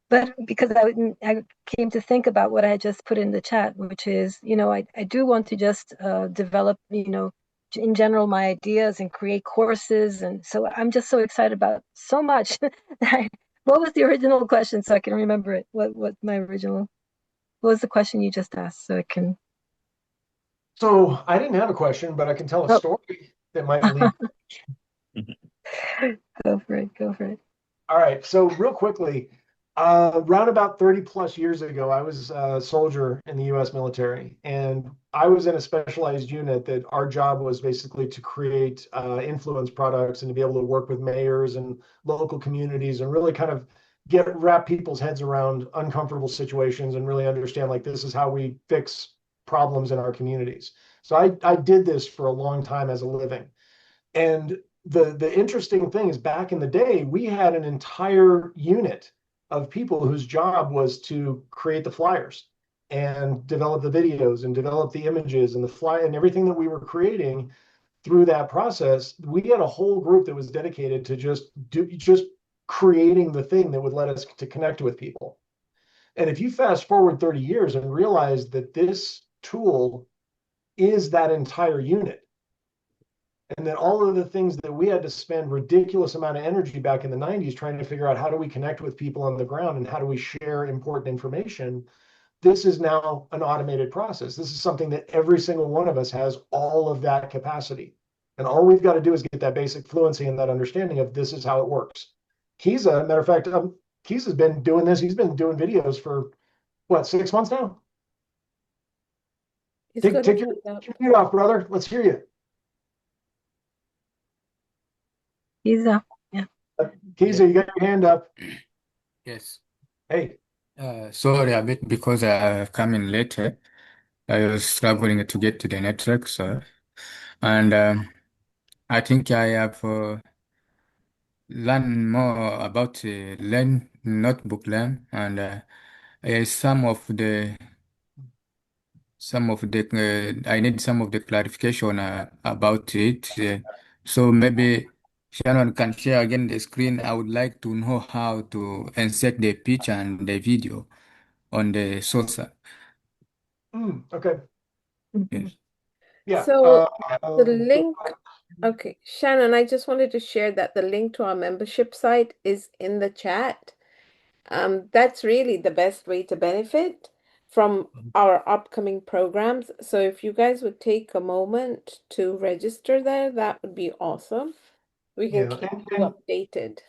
But because I came to think about what I just put in the chat, which is, I do want to just develop, in general, my ideas and create courses. And so I'm just so excited about so much. What was the original question so I can remember it? What was the question you just asked so I can. So I didn't have a question, but I can tell a story that might lead. Go for it. All right. So real quickly, around about 30 plus years ago, I was a soldier in the US military, and I was in a specialized unit that our job was basically to create influence products and to be able to work with mayors and local communities and really kind of wrap people's heads around uncomfortable situations and really understand this is how we fix problems in our communities. So I did this for a long time as a living. And the interesting thing is back in the day, we had an entire unit of people whose job was to create the flyers. and develop the videos and develop the images and the fly and everything that we were creating through that process. We had a whole group that was dedicated to just creating the thing that would let us to connect with people. And if you fast forward 30 years and realize that this tool is that entire unit, and that all of the things that we had to spend ridiculous amount of energy back in the 90s trying to figure out how do we connect with people on the ground and how do we share important information, this is now an automated process. This is something that every single one of us has all of that capacity. And all we've got to do is get that basic fluency and that understanding of this is how it works. Kiza, matter of fact, Kiza's been doing this. He's been doing videos for what, 6 months now? He's Take, got take his your, hand up. take your mute off, brother. Let's hear you. He's yeah. Kiza, you got your hand up. Yes. Hey, Sorry a bit because I come in later. I was struggling to get to the network, so and I think I have learned more about Learn Notebook Learn and some of the I need some of the clarification about it. So maybe Shannon can share again the screen. I would like to know how to insert the picture and the video on the saucer. okay. Yes. Yeah. So the link, okay, Shannon, I just wanted to share that the link to our membership site is in the chat. That's really the best way to benefit from our upcoming programs. So if you guys would take a moment to register there, that would be awesome. We can Yeah, keep and you updated.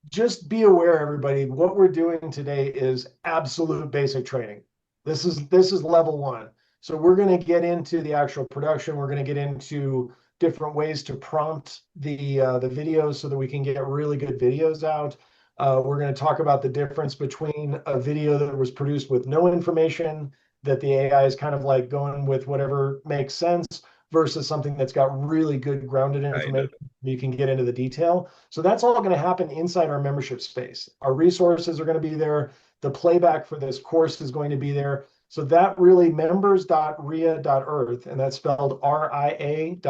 just be aware, everybody, what we're doing today is absolute basic training. This is level one. So we're going to get into the actual production. We're going to get into different ways to prompt the videos so that we can get really good videos out. We're going to talk about the difference between a video that was produced with no information, that the AI is kind of like going with whatever makes sense, versus something that's got really good grounded information. You can get into the detail. So that's all going to happen inside our membership space. Our resources are going to be there. The playback for this course is going to be there. So that really members.ria.earth, and that's spelled RIA.EARTH,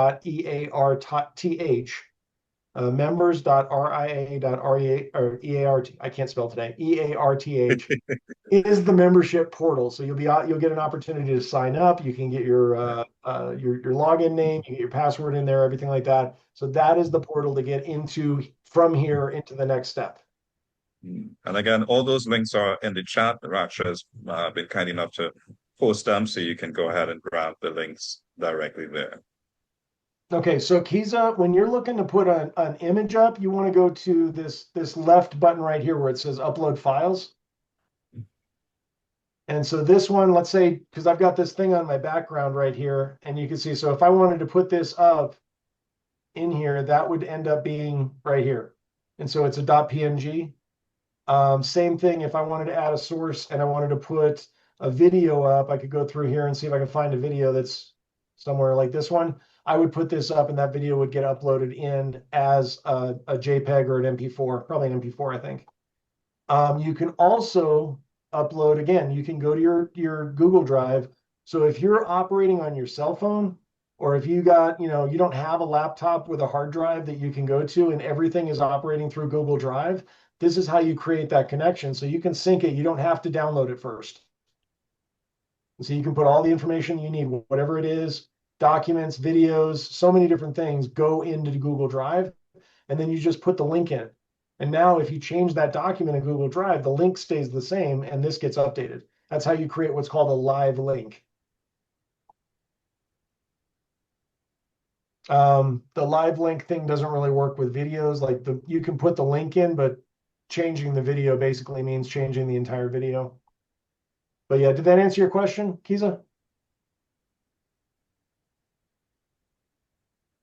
members.ria.REA or EART. I can't spell today. EARTH is the membership portal. So you'll get an opportunity to sign up. You can get your login name, you get your password in there, everything like that. So that is the portal to get into from here into the next step. And again, all those links are in the chat. Raksha has been kind enough to post them, so you can go ahead and grab the links directly there. Okay, so Kiza, when you're looking to put an image up, you want to go to this left button right here where it says upload files. And so this one, let's say, because I've got this thing on my background right here, and you can see, so if I wanted to put this up in here, that would end up being right here. And so it's a .png. Same thing, if I wanted to add a source and I wanted to put a video up, I could go through here and see if I can find a video that's somewhere like this one. I would put this up and that video would get uploaded in as a JPEG or an MP4, probably an MP4, I think. You can also upload, again, you can go to your Google Drive. So if you're operating on your cell phone, or if you got, you don't have a laptop with a hard drive that you can go to and everything is operating through Google Drive, this is how you create that connection. So you can sync it. You don't have to download it first. So you can put all the information you need, whatever it is, documents, videos, so many different things go into Google Drive, and then you just put the link in. And now if you change that document in Google Drive, the link stays the same and this gets updated. That's how you create what's called a live link. The live link thing doesn't really work with videos. Like you can put the link in, but changing the video basically means changing the entire video. But yeah, did that answer your question, Kiza?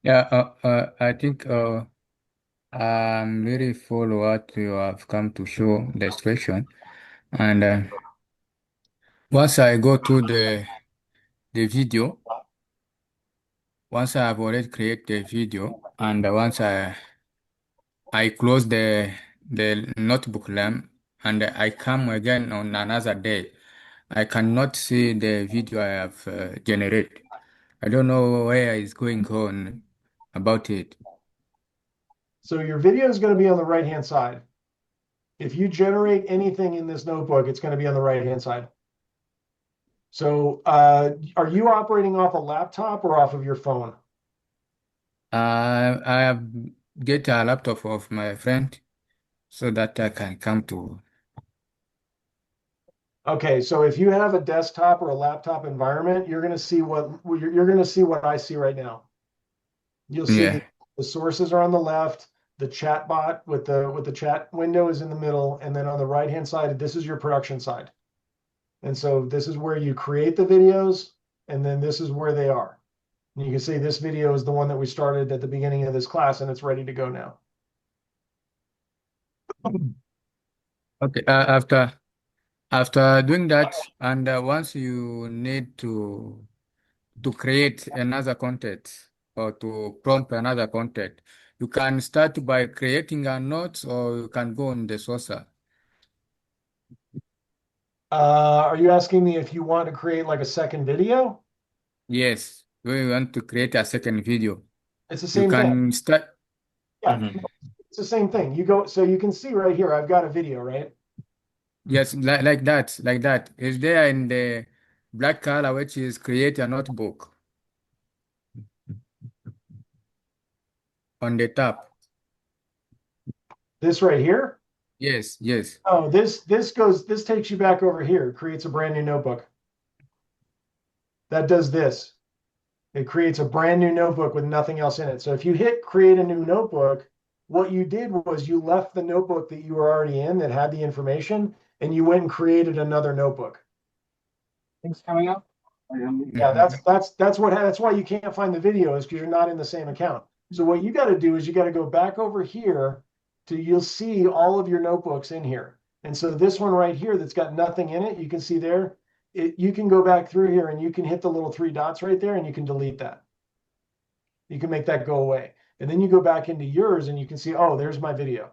Yeah, I think I'm really follow what you have come to show the expression, and once I go to the video, once I have already created the video, and once I close the notebook lamp, and I come again on another day, I cannot see the video I have generated. I don't know where is going on about it. So your video is going to be on the right-hand side. If you generate anything in this notebook, it's going to be on the right-hand side. So are you operating off a laptop or off of your phone? I have get a laptop of my friend so that I can come to. Okay, so if you have a desktop or a laptop environment, you're going to see you're going to see what I see right now. You'll see Yeah. that the sources are on the left, the chat bot with the chat window is in the middle, and then on the right-hand side, this is your production side. And so this is where you create the videos, and then this is where they are. And you can see this video is the one that we started at the beginning of this class, and it's ready to go now. Okay. After doing that, and once you need to create another content or to prompt another content, you can start by creating a note, or you can go on the sourcer. Are you asking me if you want to create like a second video? Yes, when you want to create a second video, It's the you same thing. can start. Yeah, Mhm. it's the same thing. You go, so you can see right here, I've got a video, right? Yes, like that, like that. Is there in the black color, which is create a notebook on the top. This right here. Yes, yes. Oh, this takes you back over here, creates a brand new notebook. That does this. It creates a brand new notebook with nothing else in it. So if you hit create a new notebook, what you did was you left the notebook that you were already in that had the information, and you went and created another notebook. Things coming up? Yeah, Mhm. that's why you can't find the video is because you're not in the same account. So what you got to do is you got to go back over here to you'll see all of your notebooks in here. And so this one right here that's got nothing in it, you can see there, you can go back through here and you can hit the little three dots right there and you can delete that. You can make that go away. And then you go back into yours and you can see, oh, there's my video.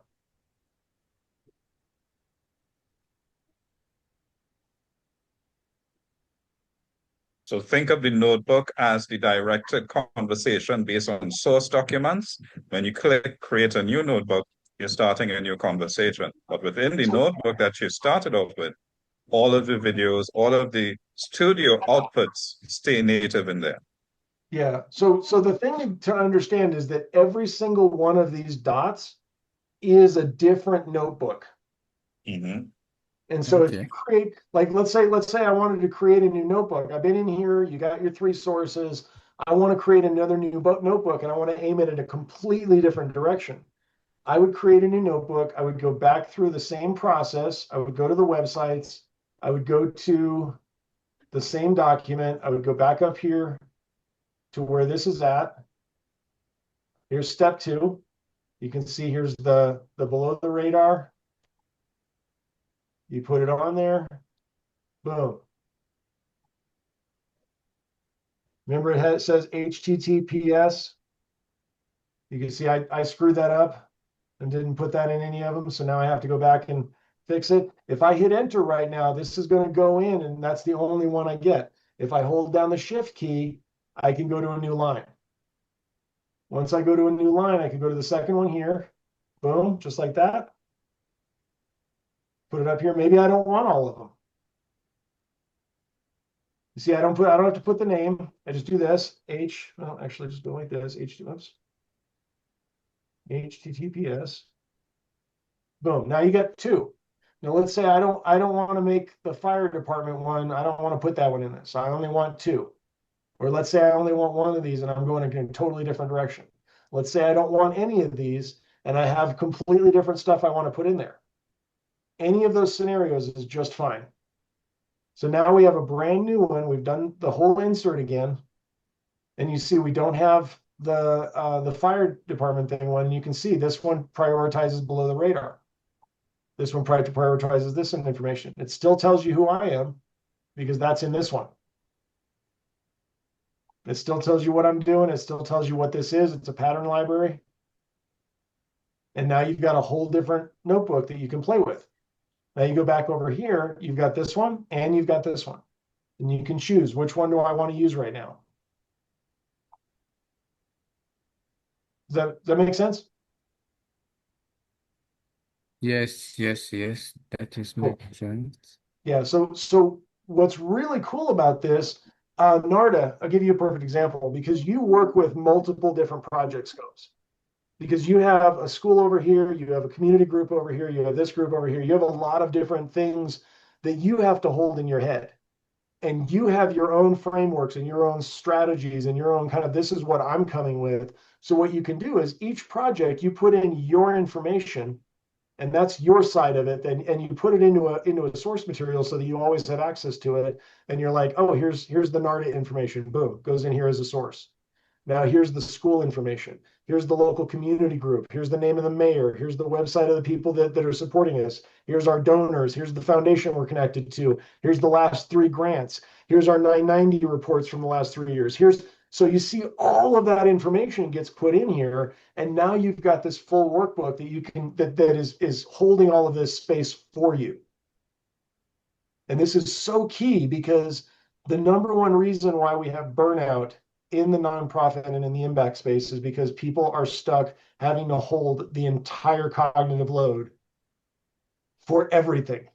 So think of the notebook as the directed conversation based on source documents. When you click create a new notebook, you're starting a new conversation. But within the notebook that you started off with, all of the videos, all of the studio outputs stay native in there. Yeah. So the thing to understand is that every single one of these dots is a different notebook. Mm-hmm. And so if you Okay. create, like, let's say I wanted to create a new notebook. I've been in here, you got your three sources. I want to create another new notebook and I want to aim it in a completely different direction. I would create a new notebook. I would go back through the same process. I would go to the websites. I would go to the same document. I would go back up here to where this is at. Here's step 2. You can see here's the below the radar. You put it on there. Boom. Remember it says HTTPS. You can see I screwed that up and didn't put that in any of them. So now I have to go back and fix it. If I hit enter right now, this is going to go in and that's the only one I get. If I hold down the shift key, I can go to a new line. Once I go to a new line, I can go to the second one here. Boom, just like that. Put it up here. Maybe I don't want all of them. You see, I don't have to put the name. I just do this. Well, actually just go like this. Oops. HTTPS. Boom. Now you got 2. Now let's say I don't want to make the fire department one. I don't want to put that one in this. I only want 2. Or let's say I only want one of these and I'm going in a totally different direction. Let's say I don't want any of these and I have completely different stuff I want to put in there. Any of those scenarios is just fine. So now we have a brand new one. We've done the whole insert again. And you see we don't have the fire department thing one. You can see this one prioritizes below the radar. This one prioritizes this information. It still tells you who I am because that's in this one. It still tells you what I'm doing. It still tells you what this is. It's a pattern library. And now you've got a whole different notebook that you can play with. Now you go back over here, you've got this one and you've got this one. And you can choose which one do I want to use right now. Does that make sense? Yes, yes, yes. That is Cool. making sense. Yeah, so what's really cool about this, Narda, I'll give you a perfect example because you work with multiple different project scopes. Because you have a school over here, you have a community group over here, you have this group over here, you have a lot of different things that you have to hold in your head. And you have your own frameworks and your own strategies and your own kind of, this is what I'm coming with. So what you can do is each project, you put in your information, and that's your side of it, and you put it into a source material so that you always have access to it. And you're like, oh, here's the NARDA information. Boom, goes in here as a source. Now here's the school information. Here's the local community group. Here's the name of the mayor. Here's the website of the people that are supporting us. Here's our donors. Here's the foundation we're connected to. Here's the last 3 grants. Here's our 990 reports from the last 3 years. So you see all of that information gets put in here, and now you've got this full workbook that you can that is holding all of this space for you. And this is so key because the number one reason why we have burnout in the nonprofit and in the impact space is because people are stuck having to hold the entire cognitive load for everything.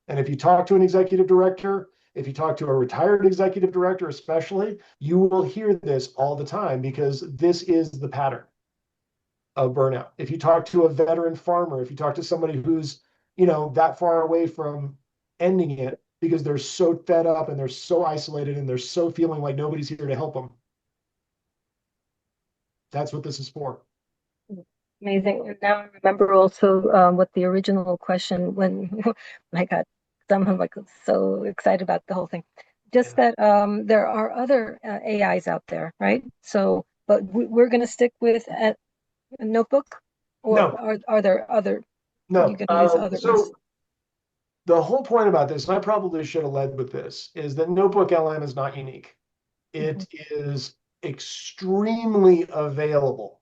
And if you talk to an executive director, if you talk to a retired executive director, especially, you will hear this all the time because this is the pattern of burnout. If you talk to a veteran farmer, if you talk to somebody who's, that far away from ending it because they're so fed up and they're so isolated and they're so feeling like nobody's here to help them. That's what this is for. Amazing. And now I remember also what the original question when I got somehow like so excited about the whole thing. Just that there are other AIs out there, right? So, but we're going to stick with a notebook, or No. are there other? No. You going to use other ones? The whole point about this, and I probably should have led with this, is that Notebook LM is not unique. It is extremely available.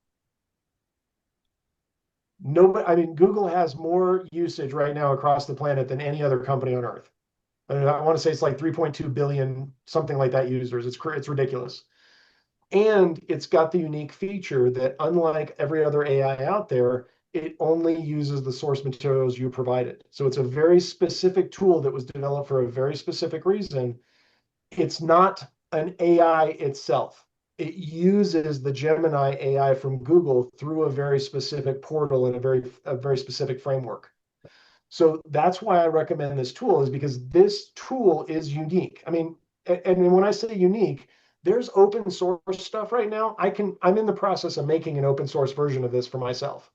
Google has more usage right now across the planet than any other company on earth. I want to say it's like 3.2 billion, something like that, users. It's ridiculous. And it's got the unique feature that unlike every other AI out there, it only uses the source materials you provided. So it's a very specific tool that was developed for a very specific reason. It's not an AI itself. It uses the Gemini AI from Google through a very specific portal and a very specific framework. So that's why I recommend this tool, is because this tool is unique. And when I say unique, there's open source stuff right now. I'm in the process of making an open source version of this for myself.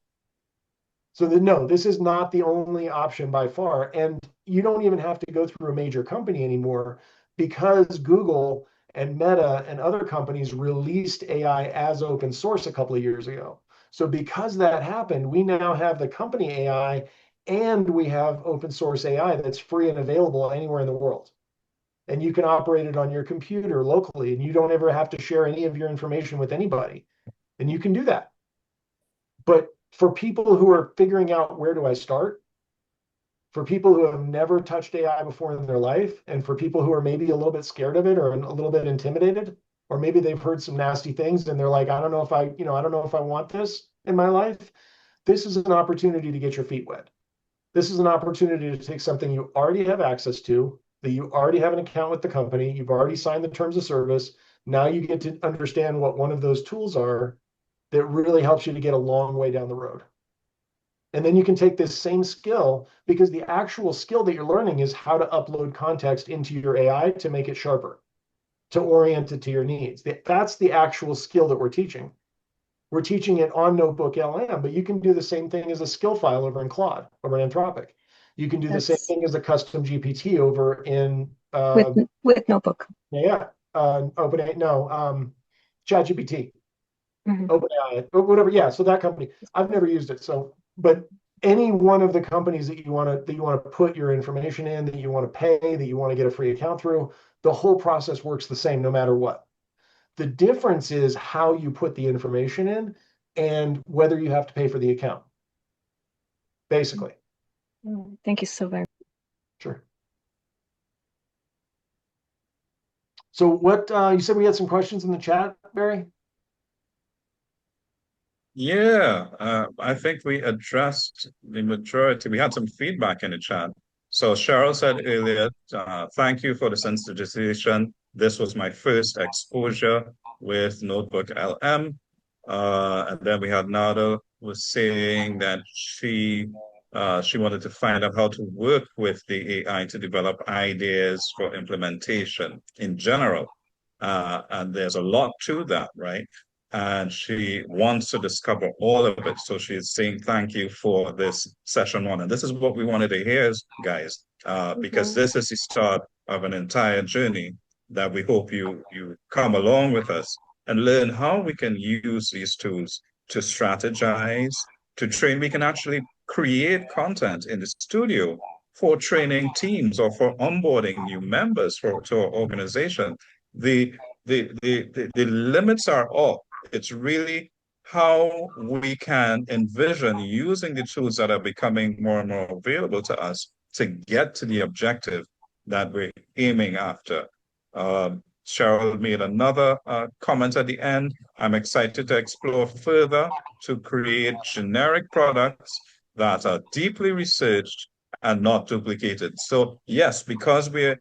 So no, this is not the only option by far. And you don't even have to go through a major company anymore because Google and Meta and other companies released AI as open source a couple of years ago. So because that happened, we now have the company AI and we have open source AI that's free and available anywhere in the world. And you can operate it on your computer locally, and you don't ever have to share any of your information with anybody. And you can do that. But for people who are figuring out where do I start, for people who have never touched AI before in their life, and for people who are maybe a little bit scared of it or a little bit intimidated, or maybe they've heard some nasty things and they're like, I don't know if I want this in my life. This is an opportunity to get your feet wet. This is an opportunity to take something you already have access to, that you already have an account with the company, you've already signed the terms of service. Now you get to understand what one of those tools are that really helps you to get a long way down the road. And then you can take this same skill, because the actual skill that you're learning is how to upload context into your AI to make it sharper, to orient it to your needs. That's the actual skill that we're teaching. We're teaching it on Notebook LM, but you can do the same thing as a skill file over in Claude, over in Anthropic. You can do the same thing as a custom GPT over in with Notebook. OpenAI, ChatGPT, OpenAI, or whatever. Yeah, so that company, I've never used it. So, but any one of the companies that you want to put your information in, that you want to pay, that you want to get a free account through, the whole process works the same no matter what. The difference is how you put the information in and whether you have to pay for the account, basically. Thank you so very much. Sure. So what, you said we had some questions in the chat, Barry? Yeah, I think we addressed the majority. We had some feedback in the chat. So Cheryl said earlier, thank you for the sensitization. This was my first exposure with Notebook LM. And then we had Nada was saying that she wanted to find out how to work with the AI to develop ideas for implementation in general. And there's a lot to that, right? And she wants to discover all of it. So she's saying thank you for this session one. And this is what we wanted to hear, guys, because this is the start of an entire journey that we hope you come along with us and learn how we can use these tools to strategize, to train. We can actually create content in the studio for training teams or for onboarding new members to our organization. The limits are all. It's really how we can envision using the tools that are becoming more and more available to us to get to the objective that we're aiming after. Cheryl made another comment at the end. I'm excited to explore further to create generic products that are deeply researched and not duplicated. So yes, because we're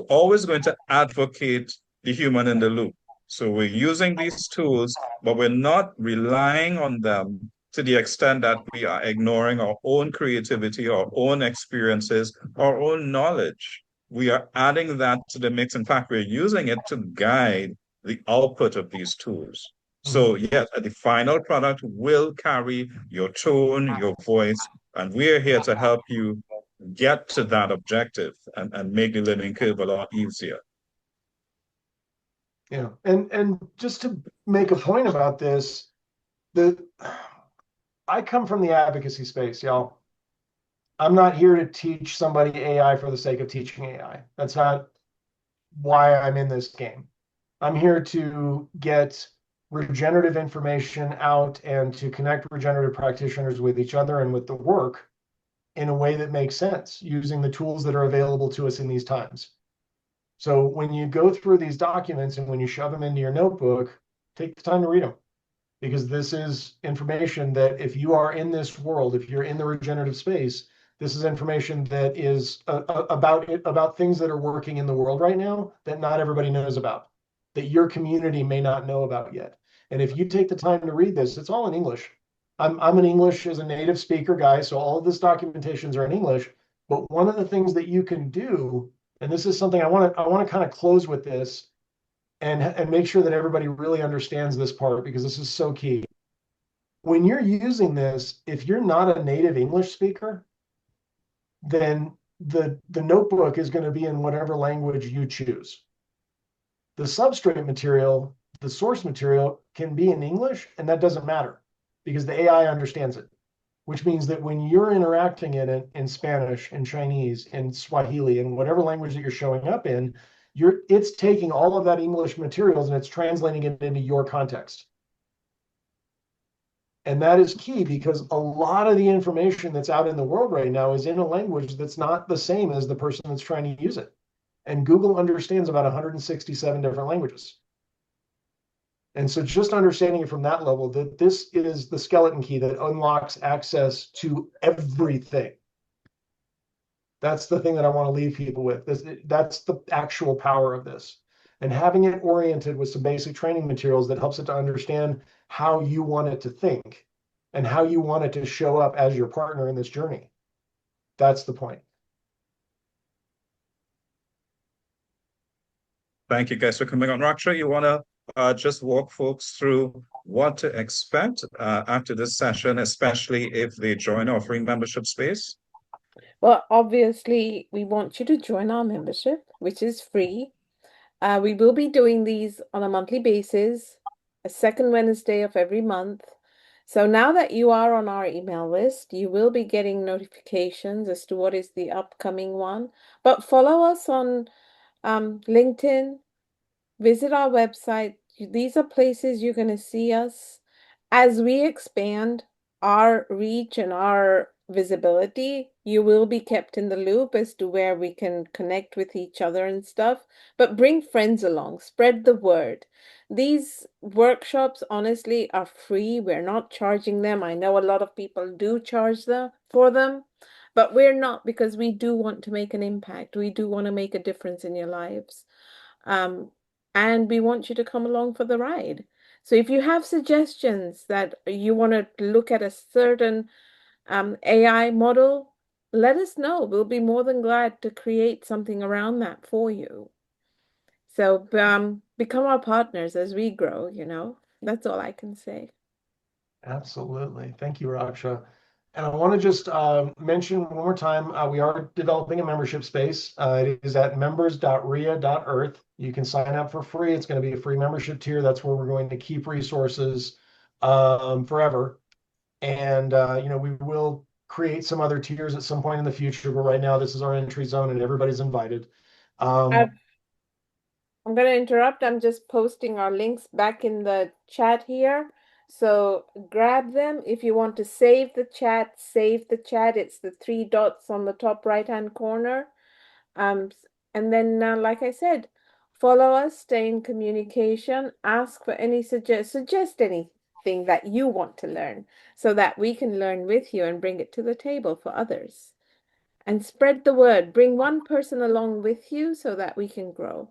always going to advocate the human in the loop. So we're using these tools, but we're not relying on them to the extent that we are ignoring our own creativity, our own experiences, our own knowledge. We are adding that to the mix. In fact, we're using it to guide the output of these tools. So yes, the final product will carry your tone, your voice, and we're here to help you get to that objective and make the learning curve a lot easier. Yeah, and just to make a point about this, I come from the advocacy space, y'all. I'm not here to teach somebody AI for the sake of teaching AI. That's not why I'm in this game. I'm here to get regenerative information out and to connect regenerative practitioners with each other and with the work in a way that makes sense using the tools that are available to us in these times. So when you go through these documents and when you shove them into your notebook, take the time to read them, because this is information that if you are in this world, if you're in the regenerative space, this is information that is about things that are working in the world right now that not everybody knows about, that your community may not know about yet. And if you take the time to read this, it's all in English. I'm an English as a native speaker guy, so all of this documentations are in English. But one of the things that you can do, and this is something I want to kind of close with this and make sure that everybody really understands this part, because this is so key. When you're using this, if you're not a native English speaker, then the notebook is going to be in whatever language you choose. The substrate material, the source material, can be in English, and that doesn't matter because the AI understands it, which means that when you're interacting in it in Spanish, in Chinese, in Swahili, in whatever language that you're showing up in, it's taking all of that English materials and it's translating it into your context. And that is key because a lot of the information that's out in the world right now is in a language that's not the same as the person that's trying to use it. And Google understands about 167 different languages. And so just understanding it from that level, that this is the skeleton key that unlocks access to everything. That's the thing that I want to leave people with. That's the actual power of this. And having it oriented with some basic training materials that helps it to understand how you want it to think and how you want it to show up as your partner in this journey. That's the point. Thank you guys for coming on. Raksha, you want to just walk folks through what to expect after this session, especially if they join our free membership space? Well, obviously, we want you to join our membership, which is free. We will be doing these on a monthly basis, a second Wednesday of every month. So now that you are on our email list, you will be getting notifications as to what is the upcoming one. But follow us on LinkedIn, visit our website. These are places you're going to see us as we expand our reach and our visibility. You will be kept in the loop as to where we can connect with each other and stuff, but bring friends along, spread the word. These workshops, honestly, are free. We're not charging them. I know a lot of people do charge for them, but we're not, because we do want to make an impact. We do want to make a difference in your lives. Um, and we want you to come along for the ride. So if you have suggestions that you want to look at a certain AI model, let us know. We'll be more than glad to create something around that for you. So become our partners as we grow, you know. That's all I can say. Absolutely. Thank you, Raksha. And I want to just mention one more time, we are developing a membership space. It is at members.ria.earth. You can sign up for free. It's going to be a free membership tier. That's where we're going to keep resources forever. And, we will create some other tiers at some point in the future. But right now, this is our entry zone and everybody's invited. I'm going to interrupt. I'm just posting our links back in the chat here. So grab them. If you want to save the chat, save the chat. It's the three dots on the top right-hand corner. And then, like I said, follow us, stay in communication, ask for any suggest anything that you want to learn so that we can learn with you and bring it to the table for others. And spread the word. Bring one person along with you so that we can grow.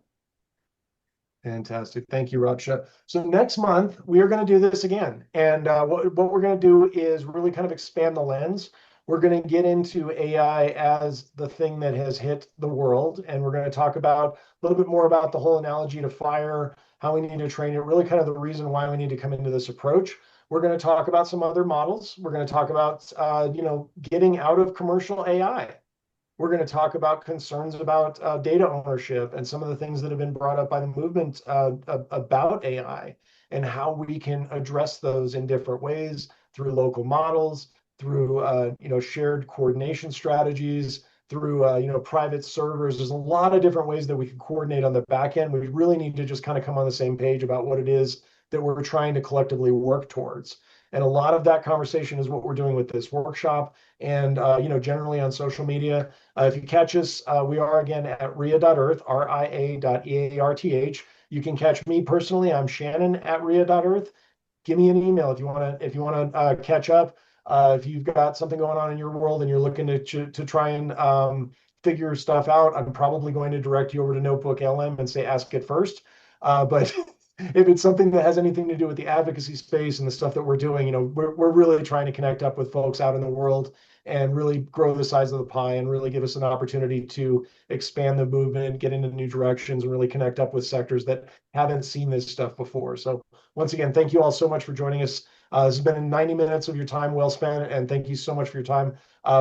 Fantastic. Thank you, Raksha. So next month, we are going to do this again. And what we're going to do is really kind of expand the lens. We're going to get into AI as the thing that has hit the world. And we're going to talk about a little bit more about the whole analogy to fire, how we need to train it, really kind of the reason why we need to come into this approach. We're going to talk about some other models. We're going to talk about, getting out of commercial AI. We're going to talk about concerns about data ownership and some of the things that have been brought up by the movement about AI and how we can address those in different ways through local models, through shared coordination strategies, through private servers. There's a lot of different ways that we can coordinate on the back end. We really need to just kind of come on the same page about what it is that we're trying to collectively work towards. And a lot of that conversation is what we're doing with this workshop and generally on social media. If you catch us, we are again at ria.earth, ria.earth. You can catch me personally. I'm Shannon at ria.earth. Give me an email if you want to catch up. If you've got something going on in your world and you're looking to try and figure stuff out, I'm probably going to direct you over to Notebook LM and say ask it first. But if it's something that has anything to do with the advocacy space and the stuff that we're doing, we're really trying to connect up with folks out in the world and really grow the size of the pie and really give us an opportunity to expand the movement, get into new directions, and really connect up with sectors that haven't seen this stuff before. So once again, thank you all so much for joining us. This has been 90 minutes of your time well spent, and thank you so much for your time.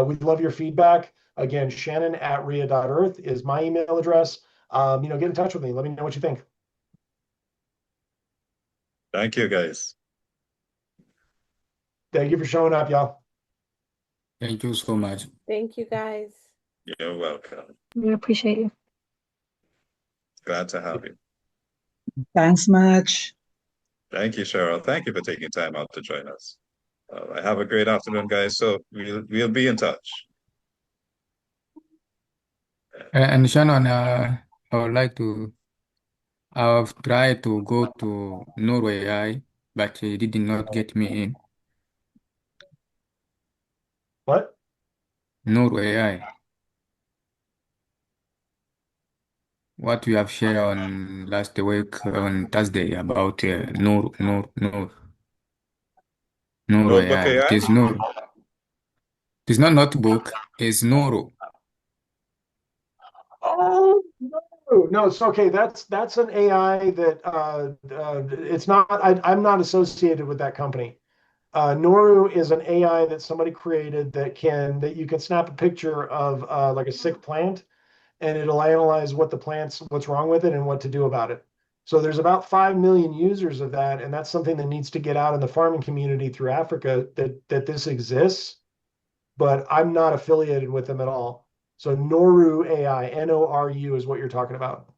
We'd love your feedback. Again, Shannon at ria.earth is my email address. Get in touch with me. Let me know what you think. Thank you, guys. Thank you for showing up, y'all. Thank you so much. Thank you, guys. You're welcome. We appreciate you. Glad to have you. Thanks much. Thank you, Cheryl. Thank you for taking time out to join us. Have a great afternoon, guys. So we'll be in touch. And Shannon, I would like to, I've tried to go to Norway, but he did not get me in. What? Norway. What we have shared on last week on Thursday about Notebook Norway. It AI? is Nor. It is not notebook. It's Noro. Oh no, it's okay. That's an AI that it's not. I'm not associated with that company. Noru is an AI that somebody created that you can snap a picture of like a sick plant, and it'll analyze what's wrong with it and what to do about it. So there's about 5 million users of that, and that's something that needs to get out in the farming community through Africa that this exists, but I'm not affiliated with them at all. So Noru AI, Noru is what you're talking about.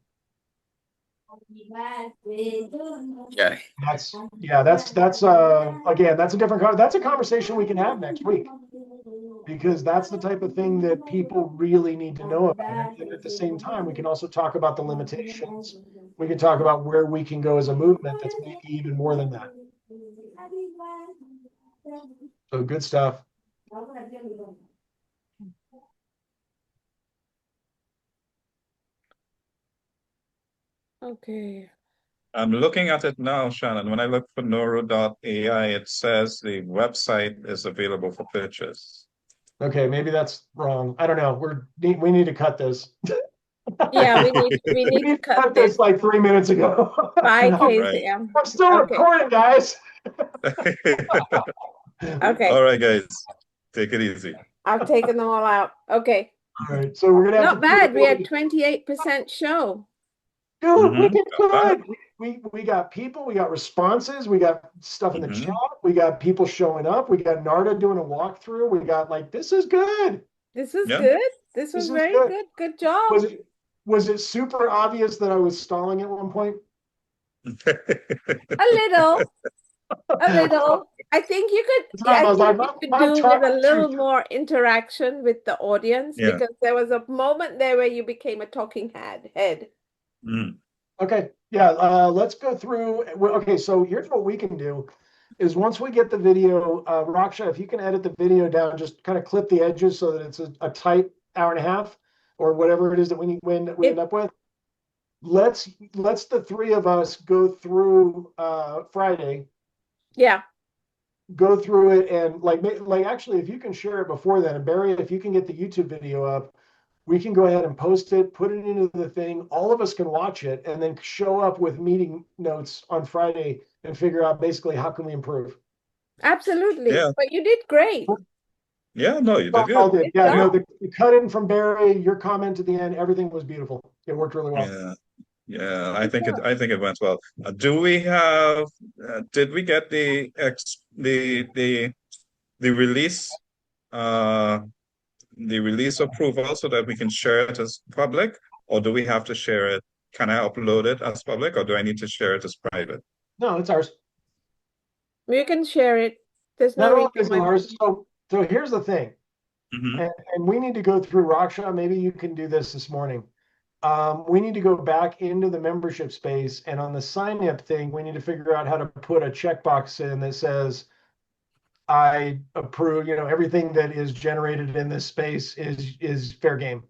Yeah. That's again, that's a different that's a conversation we can have next week. because that's the type of thing that people really need to know about. And at the same time, we can also talk about the limitations. We can talk about where we can go as a movement that's maybe even more than that. So good stuff. Okay. I'm looking at it now, Shannon. When I look for Neuro.ai, it says the website is available for purchase. Okay, maybe that's wrong. I don't know. We need to cut this. Yeah, we need We to need to cut cut this this like 3 minutes ago. by And KZM. I'm still Okay. recording, guys. Okay. All right, guys, take it easy. I've taken them all out. Okay. All right, so we're gonna have Not to bad. We had 28% show. Dude, we did Got that. good. We got people, we got responses, we got stuff in the Mhm. chat, we got people showing up, we got Narda doing a walkthrough, we got like this is good. This was Yeah. good. This This was is very good. good. Good job. Was it super obvious that I was stalling at one point? A little. A little. I think you could. I I was think like, you could my do talk with a little shoot. more interaction with the audience Yeah. because there was a moment there where you became a talking head. Mm. Okay, yeah, let's go through. Okay, so here's what we can do is once we get the video, Raksha, if you can edit the video down, just kind of clip the edges so that it's a tight hour and a half or whatever it is that we end up with. Let's the three of us go through Friday, Yeah. go through it, and like actually, if you can share it before then, and Barry, if you can get the YouTube video up, we can go ahead and post it, put it into the thing. All of us can watch it, and then show up with meeting notes on Friday and figure out basically how can we improve. Absolutely. Yeah. But you did great. Yeah, no, you did All good. did. Yeah, no, the cut in from Barry, your comment at the end, everything was beautiful. It worked really well. Yeah. Yeah, I think it went well. Do we have did we get the release uh the release approval so that we can share it as public, or do we have to share it? Can I upload it as public, or do I need to share it as private? No, it's ours. You can share it. There's no Not only reason is it why. ours, so here's the thing, Mhm. and we need to go through Raksha. Maybe you can do this morning. We need to go back into the membership space, and on the sign up thing, we need to figure out how to put a checkbox in that says, I approve, everything that is generated in this space is fair game.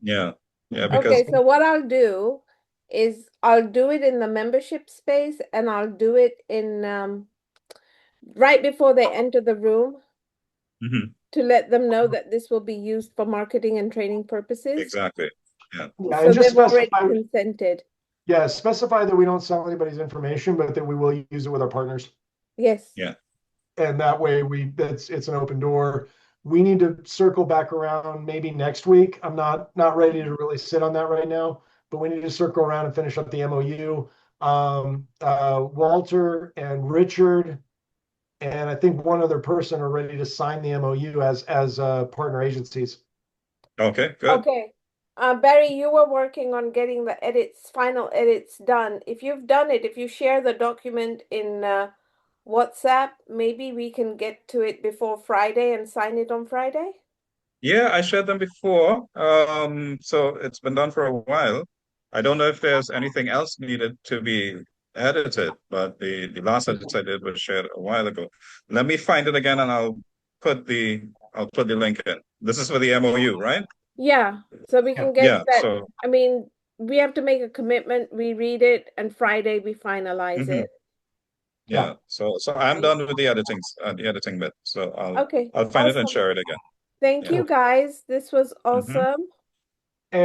Yeah. Yeah, because Okay, so what I'll do is I'll do it in the membership space and I'll do it in right before they enter the room Mhm. to let them know that this will be used for marketing and training purposes. Exactly. Yeah. Yeah, So and just they've already specify, consented. yeah, specify that we don't sell anybody's information, but that we will use it with our partners. Yes. Yeah. And that way it's an open door. We need to circle back around maybe next week. I'm not ready to really sit on that right now, but we need to circle around and finish up the MOU. Walter and Richard and I think one other person are ready to sign the MOU as partner agencies. Okay, good. Okay. Barry, you were working on getting the final edits done. If you've done it, if you share the document in WhatsApp, maybe we can get to it before Friday and sign it on Friday. Yeah, I shared them before. So it's been done for a while. I don't know if there's anything else needed to be edited, but the last edit I did was shared a while ago. Let me find it again and I'll put the link in. This is for the MOU, right? Yeah, so we can get Yeah, that. so I mean, we have to make a commitment. We read it, and Friday we finalize mhm. it. Yeah. So I'm done with the editing bit. So Okay, I'll find it and awesome. share it again. Thank Yeah. you, guys. This was Mhm. awesome. And